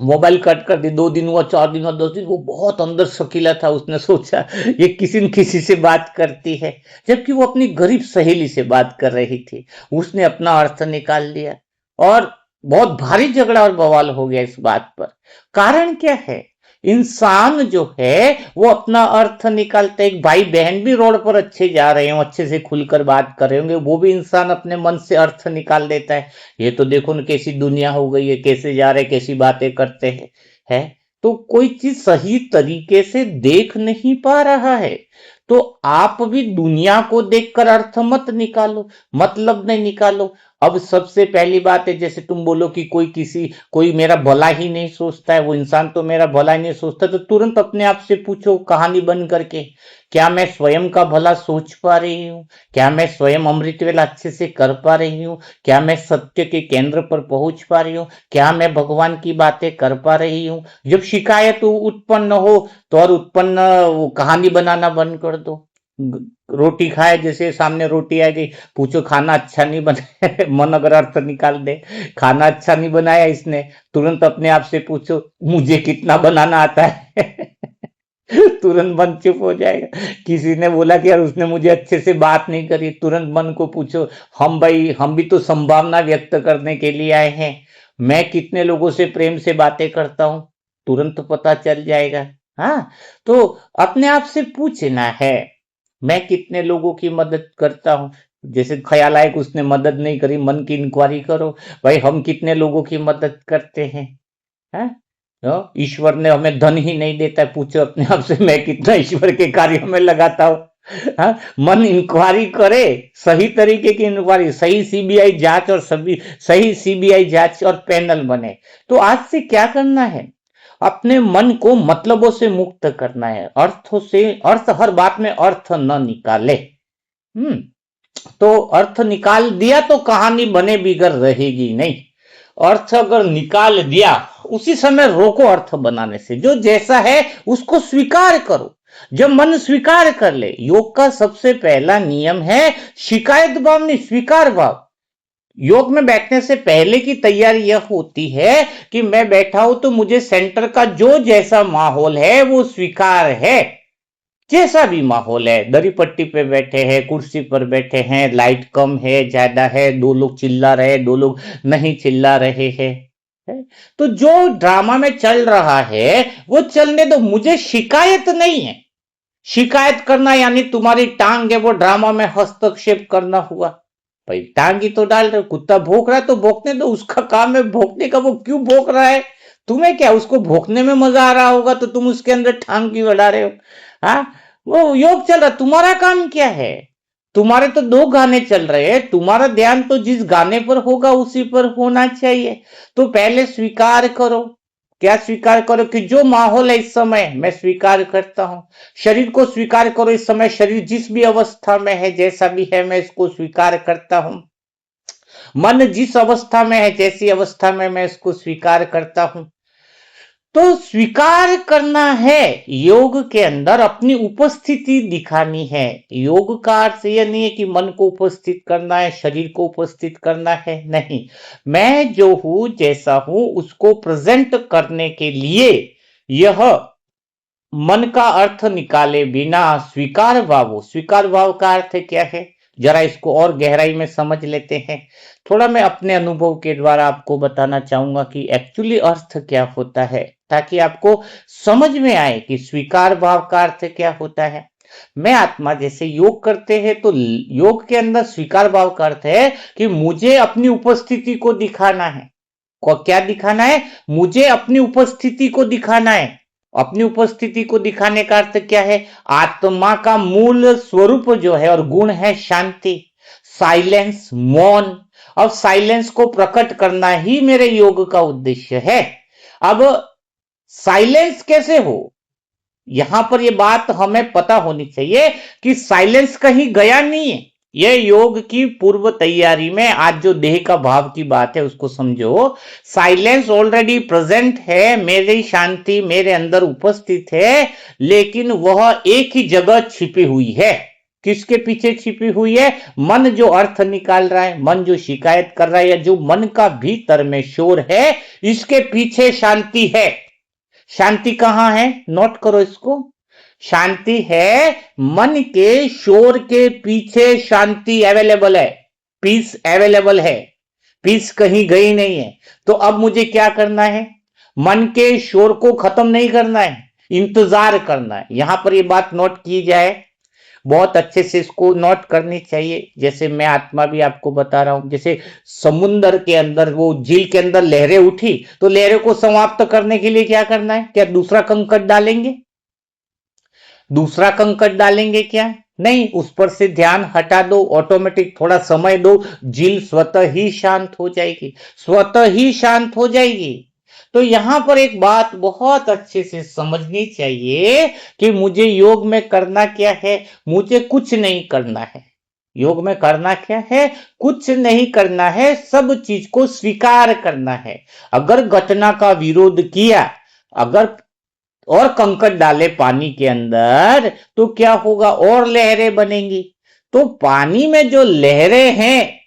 मोबाइल कट कर दी। 2 दिन हुआ, 4 दिन हुआ, 10 दिन, वो बहुत अंदर शकीला था, उसने सोचा ये किसी न किसी से बात करती है, जबकि वो अपनी गरीब सहेली से बात कर रही थी। उसने अपना अर्थ निकाल लिया और बहुत भारी झगड़ा और बवाल हो गया इस बात पर। कारण क्या है? इंसान जो है वो अपना अर्थ निकालता है। एक भाई बहन भी रोड पर अच्छे जा रहे हो, अच्छे से खुलकर बात कर रहे होंगे, वो भी इंसान अपने मन से अर्थ निकाल देता है। ये तो देखो ना कैसी दुनिया हो गई है, कैसे जा रहे, कैसी बातें करते हैं, है? तो कोई चीज सही तरीके से देख नहीं पा रहा है, तो आप भी दुनिया को देखकर अर्थ मत निकालो, मतलब नहीं निकालो। अब सबसे पहली बात है, जैसे तुम बोलो कि कोई मेरा भला ही नहीं सोचता है, वो इंसान तो मेरा भला ही नहीं सोचता, तो तुरंत अपने आप से पूछो कहानी बन करके, क्या मैं स्वयं का भला सोच पा रही हूँ? क्या मैं स्वयं अमृत वेला अच्छे से कर पा रही हूँ? क्या मैं सत्य के केंद्र पर पहुंच पा रही हूँ? क्या मैं भगवान की बातें कर पा रही हूँ? जब शिकायत उत्पन्न हो तो और उत्पन्न वो कहानी बनाना बंद कर दो। रोटी खाए, जैसे सामने रोटी आ गई, पूछो खाना अच्छा नहीं बनाया मन अगर अर्थ निकाल दे, खाना अच्छा नहीं बनाया इसने, तुरंत अपने आप से पूछो मुझे कितना बनाना आता है तुरंत मन चुप हो जाएगा। किसी ने बोला कि यार उसने मुझे अच्छे से बात नहीं करी, तुरंत मन को पूछो हम भी तो संभावना व्यक्त करने के लिए आए हैं, मैं कितने लोगों से प्रेम से बातें करता हूं, तुरंत पता चल जाएगा। हाँ, तो अपने आप से पूछना है मैं कितने लोगों की मदद करता हूँ। जैसे ख्याल आए कि उसने मदद नहीं करी, मन की इंक्वायरी करो, भाई हम कितने लोगों की मदद करते हैं? हैं? ईश्वर ने हमें धन ही नहीं देता है, पूछो अपने आप से मैं कितना ईश्वर के कार्यों में लगाता हूँ। हाँ, मन इंक्वायरी करे, सही तरीके की इंक्वायरी, सही सीबीआई जांच और सही सीबीआई जांच और पैनल बने। तो आज से क्या करना है, अपने मन को मतलबों से मुक्त करना है, अर्थों से, अर्थ हर बात में अर्थ न निकाले। तो अर्थ निकाल दिया तो कहानी बने बिगड़ रहेगी नहीं। अर्थ अगर निकाल दिया, उसी समय रोको अर्थ बनाने से। जो जैसा है उसको स्वीकार करो। जब मन स्वीकार कर ले, योग का सबसे पहला नियम है शिकायत भाव नहीं, स्वीकार भाव। योग में बैठने से पहले की तैयारी यह होती है कि मैं बैठा हूं तो मुझे सेंटर का जो जैसा माहौल है वो स्वीकार है। जैसा भी माहौल है, दरी पट्टी पे बैठे हैं, कुर्सी पर बैठे हैं, लाइट कम है ज्यादा है, दो लोग चिल्ला रहे, दो लोग नहीं चिल्ला रहे हैं, तो जो ड्रामा में चल रहा है वो चलने दो, मुझे शिकायत नहीं है। शिकायत करना यानी तुम्हारी टांग है वो ड्रामा में हस्तक्षेप करना हुआ। भाई टांग ही तो डाल रहे, कुत्ता भौंक रहा है तो भौंकने दो, उसका काम है भौंकने का, वो क्यों भौंक रहा है, तुम्हें क्या, उसको भौंकने में मजा आ रहा होगा तो तुम उसके अंदर टांग क्यों अड़ा रहे हो। हाँ, वो योग चल रहा, तुम्हारा काम क्या है। तुम्हारे तो दो गाने चल रहे हैं, तुम्हारा ध्यान तो जिस गाने पर होगा उसी पर होना चाहिए। तो पहले स्वीकार करो। क्या स्वीकार करो कि जो माहौल है इस समय मैं स्वीकार करता हूं। शरीर को स्वीकार करो, इस समय शरीर जिस भी अवस्था में है, जैसा भी है, मैं इसको स्वीकार करता हूं। मन जिस अवस्था में है, जैसी अवस्था में, मैं इसको स्वीकार करता हूं। तो स्वीकार करना है, योग के अंदर अपनी उपस्थिति दिखानी है। योग का अर्थ यह नहीं है कि मन को उपस्थित करना है, शरीर को उपस्थित करना है, नहीं। मैं जो हूं, जैसा हूं, उसको प्रेजेंट करने के लिए यह मन का अर्थ निकाले बिना स्वीकार भाव हो। स्वीकार भाव का अर्थ क्या है, जरा इसको और गहराई में समझ लेते हैं। थोड़ा मैं अपने अनुभव के द्वारा आपको बताना चाहूंगा कि एक्चुअली अर्थ क्या होता है, ताकि आपको समझ में आए कि स्वीकार भाव का अर्थ क्या होता है। मैं आत्मा जैसे योग करते हैं तो योग के अंदर स्वीकार भाव का अर्थ है कि मुझे अपनी उपस्थिति को दिखाना है। को क्या दिखाना है, मुझे अपनी उपस्थिति को दिखाना है। अपनी उपस्थिति को दिखाने का अर्थ क्या है, आत्मा का मूल स्वरूप जो है और गुण है शांति, साइलेंस, मौन। अब साइलेंस को प्रकट करना ही मेरे योग का उद्देश्य है। अब साइलेंस कैसे हो, यहां पर यह बात हमें पता होनी चाहिए कि साइलेंस कहीं गया नहीं है। यह योग की पूर्व तैयारी में आज जो देह का भाव की बात है उसको समझो। साइलेंस ऑलरेडी प्रेजेंट है, मेरी शांति मेरे अंदर उपस्थित है, लेकिन वह एक ही जगह छिपी हुई है। किसके पीछे छिपी हुई है, मन जो अर्थ निकाल रहा है, मन जो शिकायत कर रहा है, या जो मन का भीतर में शोर है, इसके पीछे शांति है। शांति कहां है, नोट करो इसको। शांति है मन के शोर के पीछे, शांति अवेलेबल है, पीस अवेलेबल है, पीस कहीं गई नहीं है। तो अब मुझे क्या करना है, मन के शोर को खत्म नहीं करना है, इंतजार करना है। यहां पर यह बात नोट की जाए, बहुत अच्छे से इसको नोट करनी चाहिए। जैसे मैं आत्मा भी आपको बता रहा हूं, जैसे समुद्र के अंदर, वो झील के अंदर लहरें उठी, तो लहरों को समाप्त करने के लिए क्या करना है, क्या दूसरा कंकड़ डालेंगे, दूसरा कंकड़ डालेंगे क्या, नहीं, उस पर से ध्यान हटा दो, ऑटोमेटिक थोड़ा समय दो, झील स्वतः ही शांत हो जाएगी, स्वतः ही शांत हो जाएगी। तो यहां पर एक बात बहुत अच्छे से समझनी चाहिए कि मुझे योग में करना क्या है, मुझे कुछ नहीं करना है। योग में करना क्या है, कुछ नहीं करना है, सब चीज को स्वीकार करना है। अगर घटना का विरोध किया, अगर और कंकड़ डाले पानी के अंदर, तो क्या होगा, और लहरें बनेंगी। तो पानी में जो लहरें हैं,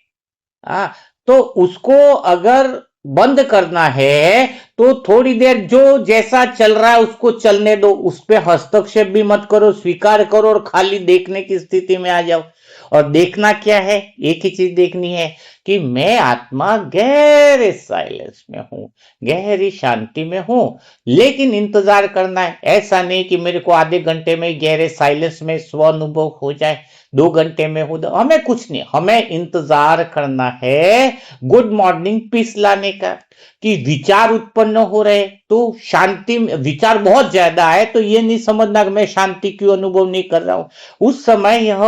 तो उसको अगर बंद करना है तो थोड़ी देर जो जैसा चल रहा है उसको चलने दो, उस पर हस्तक्षेप भी मत करो, स्वीकार करो और खाली देखने की स्थिति में आ जाओ। और देखना क्या है, एक ही चीज देखनी है कि मैं आत्मा गहरे साइलेंस में हूं, गहरी शांति में हूं। लेकिन इंतजार करना है, ऐसा नहीं कि मेरे को आधे घंटे में गहरे साइलेंस में स्व अनुभव हो जाए, 2 घंटे में हो जाए, हमें कुछ नहीं, हमें इंतजार करना है गुड मॉर्निंग पीस लाने का। कि विचार उत्पन्न हो रहे तो शांति, विचार बहुत ज्यादा है तो ये नहीं समझना कि मैं शांति क्यों अनुभव नहीं कर रहा हूं। उस समय यह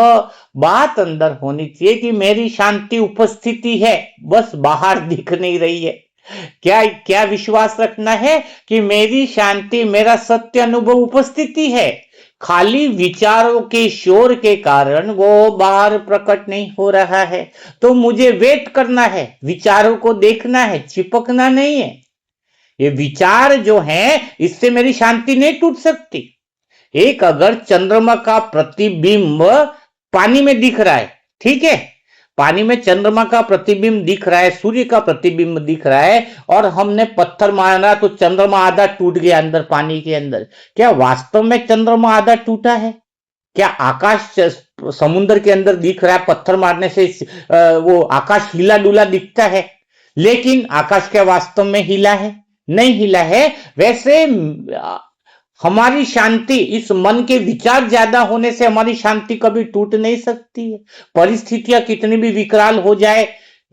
बात अंदर होनी चाहिए कि मेरी शांति उपस्थिति है, बस बाहर दिख नहीं रही है। क्या क्या विश्वास रखना है कि मेरी शांति, मेरा सत्य अनुभव उपस्थिति है, खाली विचारों के शोर के कारण वो बाहर प्रकट नहीं हो रहा है। तो मुझे वेट करना है, विचारों को देखना है, चिपकना नहीं है। ये विचार जो है इससे मेरी शांति नहीं टूट सकती। एक अगर चंद्रमा का प्रतिबिंब पानी में दिख रहा है, ठीक है, पानी में चंद्रमा का प्रतिबिंब दिख रहा है, सूर्य का प्रतिबिंब दिख रहा है, और हमने पत्थर मारा तो चंद्रमा आधा टूट गया अंदर पानी के अंदर। क्या वास्तव में चंद्रमा आधा टूटा है? क्या आकाश समुद्र के अंदर दिख रहा है, पत्थर मारने से वो आकाश हिला डुला दिखता है, लेकिन आकाश क्या वास्तव में हिला है? नहीं हिला है। वैसे हमारी शांति, इस मन के विचार ज्यादा होने से हमारी शांति कभी टूट नहीं सकती है। परिस्थितियां कितनी भी विकराल हो जाए,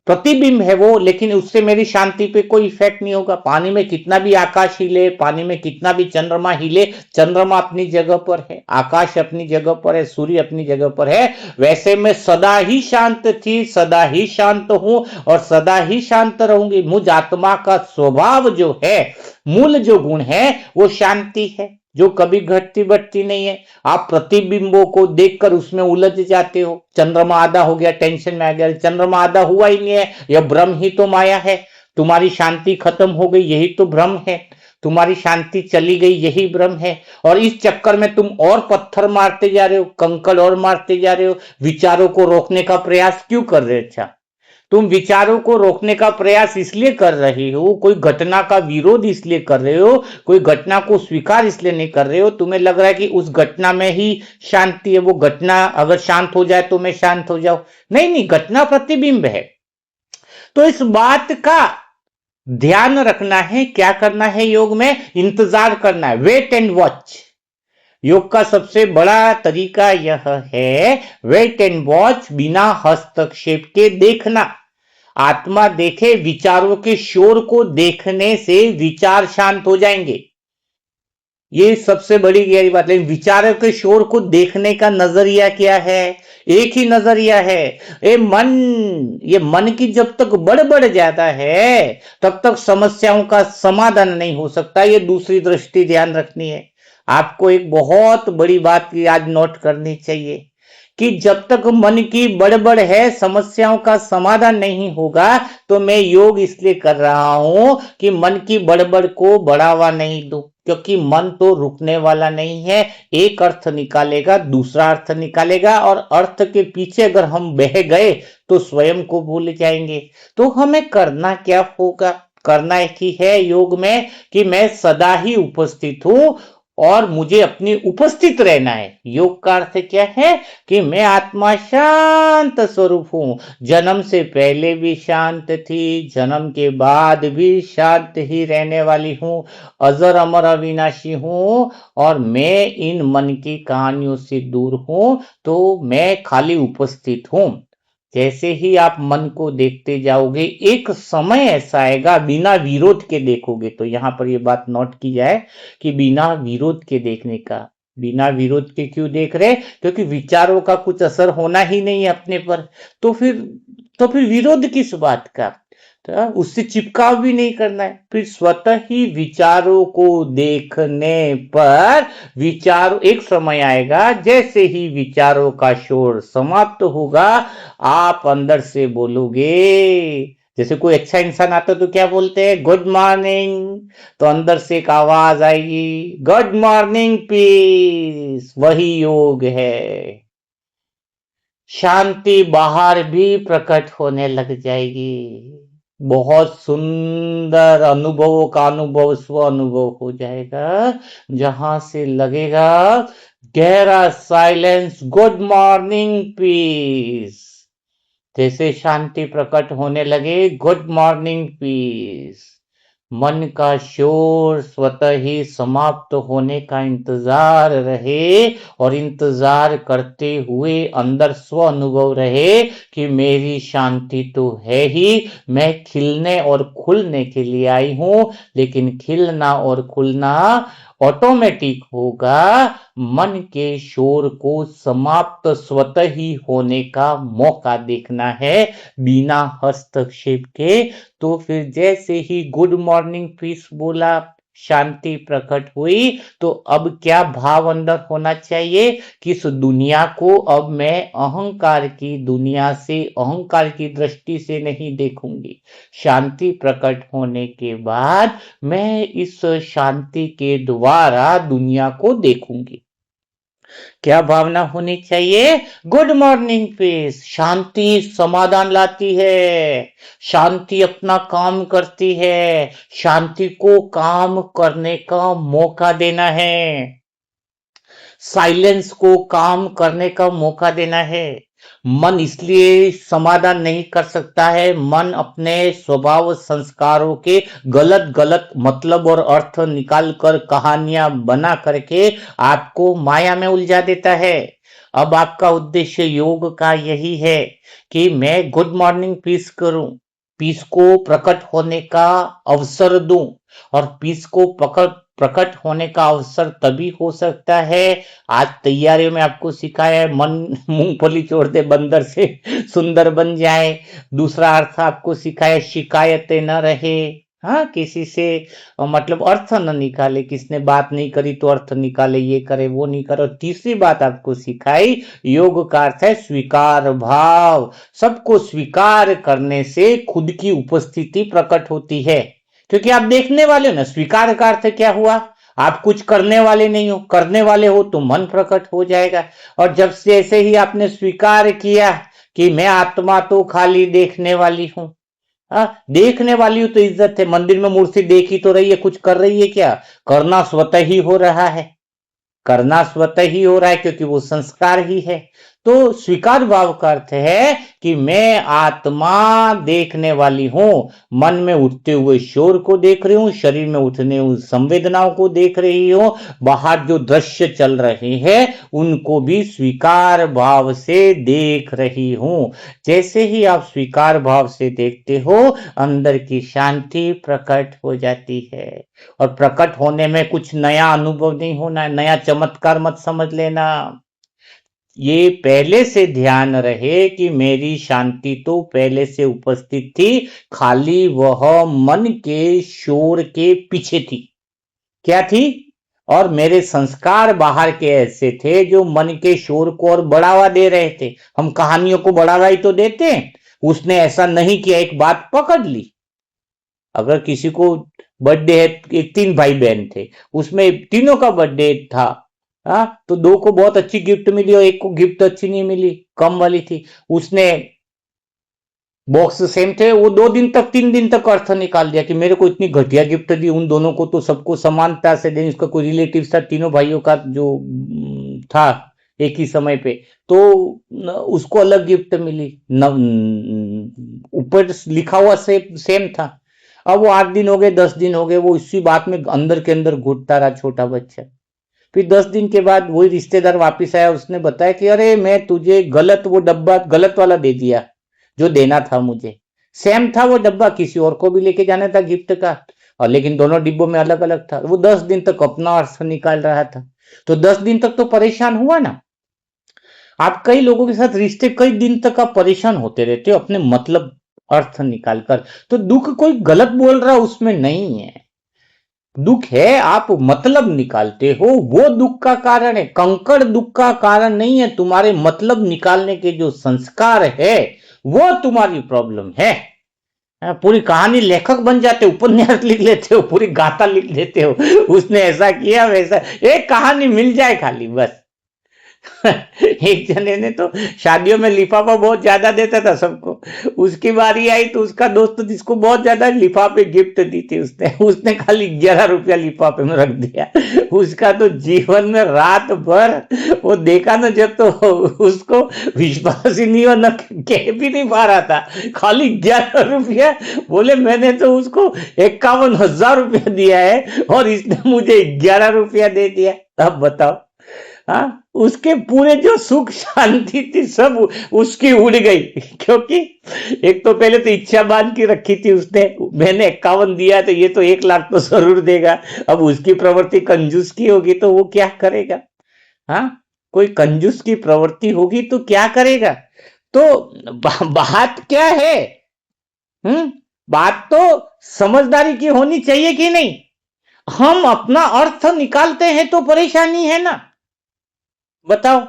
प्रतिबिंब है वो, लेकिन उससे मेरी शांति पे कोई इफेक्ट नहीं होगा। पानी में कितना भी आकाश हिले, पानी में कितना भी चंद्रमा हिले, चंद्रमा अपनी जगह पर है, आकाश अपनी जगह पर है, सूर्य अपनी जगह पर है। वैसे मैं सदा ही शांत थी, सदा ही शांत हूं और सदा ही शांत रहूंगी। मुझ आत्मा का स्वभाव जो है, मूल जो गुण है वो शांति है, जो कभी घटती बढ़ती नहीं है। आप प्रतिबिंबों को देखकर उसमें उलझ जाते हो, चंद्रमा आधा हो गया, टेंशन में आ गया, चंद्रमा आधा हुआ ही नहीं है, यह भ्रम ही तो माया है। तुम्हारी शांति खत्म हो गई, यही तो भ्रम है। तुम्हारी शांति चली गई, यही भ्रम है। और इस चक्कर में तुम और पत्थर मारते जा रहे हो, कंकड़ और मारते जा रहे हो, विचारों को रोकने का प्रयास क्यों कर रहे हो? अच्छा, तुम विचारों को रोकने का प्रयास इसलिए कर रहे हो, कोई घटना का विरोध इसलिए कर रहे हो, कोई घटना को स्वीकार इसलिए नहीं कर रहे हो, तुम्हें लग रहा है कि उस घटना में ही शांति है, वो घटना अगर शांत हो जाए तो मैं शांत हो जाऊं। नहीं नहीं, घटना प्रतिबिंब है। तो इस बात का ध्यान रखना है। क्या करना है योग में? इंतजार करना है, वेट एंड वॉच। योग का सबसे बड़ा तरीका यह है, वेट एंड वॉच, बिना हस्तक्षेप के देखना। आत्मा देखे, विचारों के शोर को देखने से विचार शांत हो जाएंगे, ये सबसे बड़ी गहरी बात। लेकिन विचारों के शोर को देखने का नजरिया क्या है? एक ही नजरिया है, ये मन की जब तक बढ़ जाता है तब तक समस्याओं का समाधान नहीं हो सकता। ये दूसरी दृष्टि ध्यान रखनी है। आपको एक बहुत बड़ी बात की आज नोट करनी चाहिए कि जब तक मन की बड़बड़ है, समस्याओं का समाधान नहीं होगा। तो मैं योग इसलिए कर रहा हूं कि मन की बड़बड़ को बढ़ावा नहीं दूं, क्योंकि मन तो रुकने वाला नहीं है। एक अर्थ निकालेगा, दूसरा अर्थ निकालेगा, और अर्थ के पीछे अगर हम बह गए तो स्वयं को भूल जाएंगे। तो हमें करना क्या होगा? करना एक ही है योग में कि मैं सदा ही उपस्थित हूं और मुझे अपनी उपस्थित रहना है। योग का अर्थ क्या है कि मैं आत्मा शांत स्वरूप हूं, जन्म से पहले भी शांत थी, जन्म के बाद भी शांत ही रहने वाली हूं, अजर अमर अविनाशी हूं, और मैं इन मन की कहानियों से दूर हूं। तो मैं खाली उपस्थित हूं। जैसे ही आप मन को देखते जाओगे, एक समय ऐसा आएगा, बिना विरोध के देखोगे। तो यहां पर ये बात नोट की जाए कि बिना विरोध के देखने का। बिना विरोध के क्यों देख रहे? क्योंकि विचारों का कुछ असर होना ही नहीं है अपने पर। तो फिर विरोध किस बात का? तो उससे चिपकाव भी नहीं करना है। फिर स्वतः ही विचारों को देखने पर, विचार एक समय आएगा, जैसे ही विचारों का शोर समाप्त होगा, आप अंदर से बोलोगे। जैसे कोई अच्छा इंसान आता तो क्या बोलते हैं? Good morning. तो अंदर से एक आवाज आएगी, गुड मॉर्निंग पीस। वही योग है। शांति बाहर भी प्रकट होने लग जाएगी। बहुत सुंदर अनुभवों का अनुभव, स्व अनुभव हो जाएगा, जहां से लगेगा गहरा साइलेंस, गुड मॉर्निंग पीस। जैसे शांति प्रकट होने लगे, गुड मॉर्निंग पीस, मन का शोर स्वतः ही समाप्त होने का इंतजार रहे और इंतजार करते हुए अंदर स्व अनुभव रहे कि मेरी शांति तो है ही, मैं खिलने और खुलने के लिए आई हूं, लेकिन खिलना और खुलना ऑटोमेटिक होगा, मन के शोर को समाप्त स्वतः ही होने का मौका देखना है बिना हस्तक्षेप के। तो फिर जैसे ही गुड मॉर्निंग पीस बोला, शांति प्रकट हुई, तो अब क्या भाव अंदर होना चाहिए कि इस दुनिया को अब मैं अहंकार की दुनिया से, अहंकार की दृष्टि से नहीं देखूंगी। शांति प्रकट होने के बाद मैं इस शांति के द्वारा दुनिया को देखूंगी। क्या भावना होनी चाहिए? Good morning piece. शांति समाधान लाती है, शांति अपना काम करती है, शांति को काम करने का मौका देना है, साइलेंस को काम करने का मौका देना है। मन इसलिए समाधान नहीं कर सकता है, मन अपने स्वभाव संस्कारों के गलत गलत मतलब और अर्थ निकाल कर कहानियां बना करके आपको माया में उलझा देता है। अब आपका उद्देश्य योग का यही है कि मैं गुड मॉर्निंग पीस करूं, पीस को प्रकट होने का अवसर दूं, और पीस को प्रकट होने का अवसर तभी हो सकता है, आज तैयारियों में आपको सिखाया है, मन मूंगफली छोड़ दे बंदर से सुंदर बन जाए। दूसरा अर्थ आपको सिखाया, शिकायतें न रहे, हाँ, किसी से मतलब अर्थ न निकाले, किसने बात नहीं करी तो अर्थ निकाले, ये करे वो नहीं करे। और तीसरी बात आपको सिखाई, योग का अर्थ है स्वीकार भाव। सबको स्वीकार करने से खुद की उपस्थिति प्रकट होती है, क्योंकि आप देखने वाले हो ना। स्वीकार का अर्थ क्या हुआ? आप कुछ करने वाले नहीं हो, करने वाले हो तो मन प्रकट हो जाएगा। और जब से ऐसे ही आपने स्वीकार किया कि मैं आत्मा तो खाली देखने वाली हूं, देखने वाली हूं तो इज्जत है, मंदिर में मूर्ति देखी तो रही है, कुछ कर रही है क्या? करना स्वतः ही हो रहा है, करना स्वतः ही हो रहा है, क्योंकि वो संस्कार ही है। तो स्वीकार भाव का अर्थ है कि मैं आत्मा देखने वाली हूं, मन में उठते हुए शोर को देख रही हूं, शरीर में उठने हुई संवेदनाओं को देख रही हूं, बाहर जो दृश्य चल रहे हैं उनको भी स्वीकार भाव से देख रही हूं। जैसे ही आप स्वीकार भाव से देखते हो, अंदर की शांति प्रकट हो जाती है। और प्रकट होने में कुछ नया अनुभव नहीं होना है, नया चमत्कार मत समझ लेना। ये पहले से ध्यान रहे कि मेरी शांति तो पहले से उपस्थित थी, खाली वह मन के शोर के पीछे थी। क्या थी? और मेरे संस्कार बाहर के ऐसे थे जो मन के शोर को और बढ़ावा दे रहे थे। हम कहानियों को बढ़ावा ही तो देते हैं, उसने ऐसा नहीं किया, एक बात पकड़ ली। अगर किसी को बर्थडे है, एक 3 भाई बहन थे, उसमें तीनों का बर्थडे था, तो 2 को बहुत अच्छी गिफ्ट मिली और एक को गिफ्ट अच्छी नहीं मिली, कम वाली थी। उसने बॉक्स सेम थे, वो 2 दिन तक 3 दिन तक अर्थ निकाल दिया कि मेरे को इतनी घटिया गिफ्ट दी, उन दोनों को तो सबको समानता से दें। उसका कोई रिलेटिव था, तीनों भाइयों का जो था एक ही समय पे, तो उसको अलग गिफ्ट मिली, ऊपर लिखा हुआ सेम था। अब वो 8 दिन हो गए, 10 दिन हो गए, वो इसी बात में अंदर के अंदर घुटता रहा छोटा बच्चा। फिर 10 दिन के बाद वही रिश्तेदार वापस आया, उसने बताया कि अरे मैं तुझे गलत वो डब्बा गलत वाला दे दिया जो देना था मुझे। सेम था वो डब्बा, किसी और को भी लेके जाना था गिफ्ट का, और लेकिन दोनों डिब्बों में अलग अलग था। वो 10 दिन तक अपना अर्थ निकाल रहा था, तो 10 दिन तक तो परेशान हुआ ना। आप कई लोगों के साथ रिश्ते कई दिन तक आप परेशान होते रहते हो अपने मतलब अर्थ निकालकर। तो दुख कोई गलत बोल रहा उसमें नहीं है, दुख है आप मतलब निकालते हो, वो दुख का कारण है। कंकड़ दुख का कारण नहीं है, तुम्हारे मतलब निकालने के जो संस्कार है वो तुम्हारी प्रॉब्लम है। पूरी कहानी लेखक बन जाते हो, उपन्यास लिख लेते हो, पूरी गाथा लिख लेते हो, उसने ऐसा किया वैसा, एक कहानी मिल जाए खाली बस। एक जने ने तो शादियों में लिफाफा बहुत ज्यादा देता था सबको, उसकी बारी आई तो उसका दोस्त जिसको बहुत ज्यादा लिफाफे गिफ्ट दी थी उसने उसने खाली 11 रुपया लिफाफे में रख दिया। उसका तो जीवन में रात भर वो देखा ना जब, तो उसको विश्वास ही नहीं हो, न कह भी नहीं पा रहा था। खाली 11 रुपया, बोले मैंने तो उसको 51,000 रुपया दिया है और इसने मुझे 11 रुपया दे दिया। अब बताओ, हाँ, उसके पूरे जो सुख शांति थी सब उसकी उड़ गई। क्योंकि एक तो पहले तो इच्छा बांध के रखी थी उसने, मैंने 51 दिया तो ये तो 1 लाख तो जरूर देगा। अब उसकी प्रवृत्ति कंजूस की होगी तो वो क्या करेगा? हाँ, कोई कंजूस की प्रवृत्ति होगी तो क्या करेगा? तो बात क्या है? बात तो समझदारी की होनी चाहिए कि नहीं? हम अपना अर्थ निकालते हैं तो परेशानी है ना। बताओ,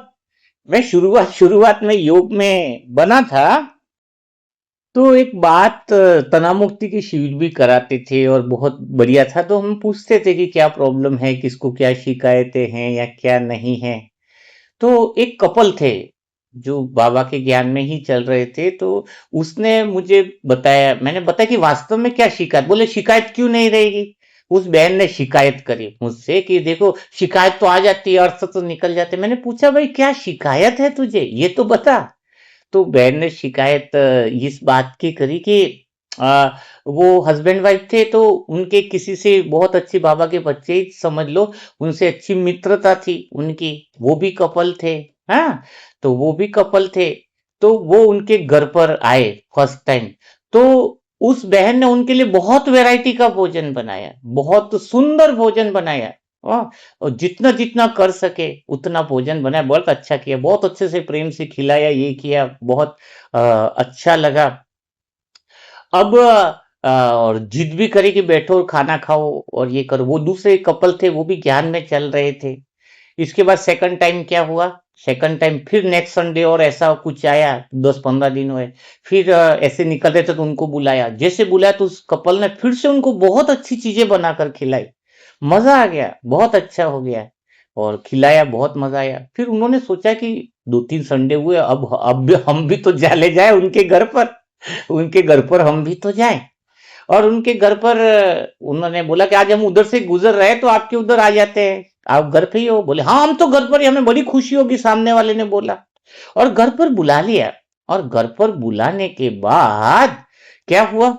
मैं शुरुआत शुरुआत में योग में बना था तो एक बात, तनाव मुक्ति की शिविर भी कराते थे और बहुत बढ़िया था। तो हम पूछते थे कि क्या प्रॉब्लम है, किसको क्या शिकायतें हैं या क्या नहीं है। तो एक कपल थे जो बाबा के ज्ञान में ही चल रहे थे, तो उसने मुझे बताया, मैंने बताया कि वास्तव में क्या शिकायत। बोले शिकायत क्यों नहीं रहेगी। उस बहन ने शिकायत करी मुझसे कि देखो शिकायत तो आ जाती है, अर्थ तो निकल जाते। मैंने पूछा भाई क्या शिकायत है तुझे, ये तो बता। तो बहन ने शिकायत इस बात की करी कि आ, वो हस्बैंड वाइफ थे, तो उनके किसी से बहुत अच्छे, बाबा के बच्चे ही समझ लो, उनसे अच्छी मित्रता थी उनकी। वो भी कपल थे। हाँ, तो वो भी कपल थे। तो वो उनके घर पर आए फर्स्ट टाइम। तो उस बहन ने उनके लिए बहुत वैरायटी का भोजन बनाया, बहुत सुंदर भोजन बनाया। और जितना जितना कर सके उतना भोजन बनाया, बहुत अच्छा किया, बहुत अच्छे से प्रेम से खिलाया, ये किया, बहुत अच्छा लगा। अब और जिद भी करी कि बैठो और खाना खाओ और ये करो। वो दूसरे कपल थे, वो भी ज्ञान में चल रहे थे। इसके बाद सेकंड टाइम क्या हुआ, सेकंड टाइम फिर नेक्स्ट संडे और ऐसा कुछ आया, 10-15 दिन हुए। फिर ऐसे निकल रहे थे तो उनको बुलाया। जैसे बुलाया तो उस कपल ने फिर से उनको बहुत अच्छी चीजें बनाकर खिलाई। मजा आ गया, बहुत अच्छा हो गया और खिलाया, बहुत मजा आया। फिर उन्होंने सोचा कि 2-3 संडे हुए, अब हम भी तो चले जाए उनके घर पर, उनके घर पर हम भी तो जाएं। और उनके घर पर उन्होंने बोला कि आज हम उधर से गुजर रहे हैं तो आपके उधर आ जाते हैं, आप घर पे ही हो। बोले हाँ हम तो घर पर ही, हमें बड़ी खुशी होगी, सामने वाले ने बोला। और घर पर बुला लिया। और घर पर बुलाने के बाद क्या हुआ,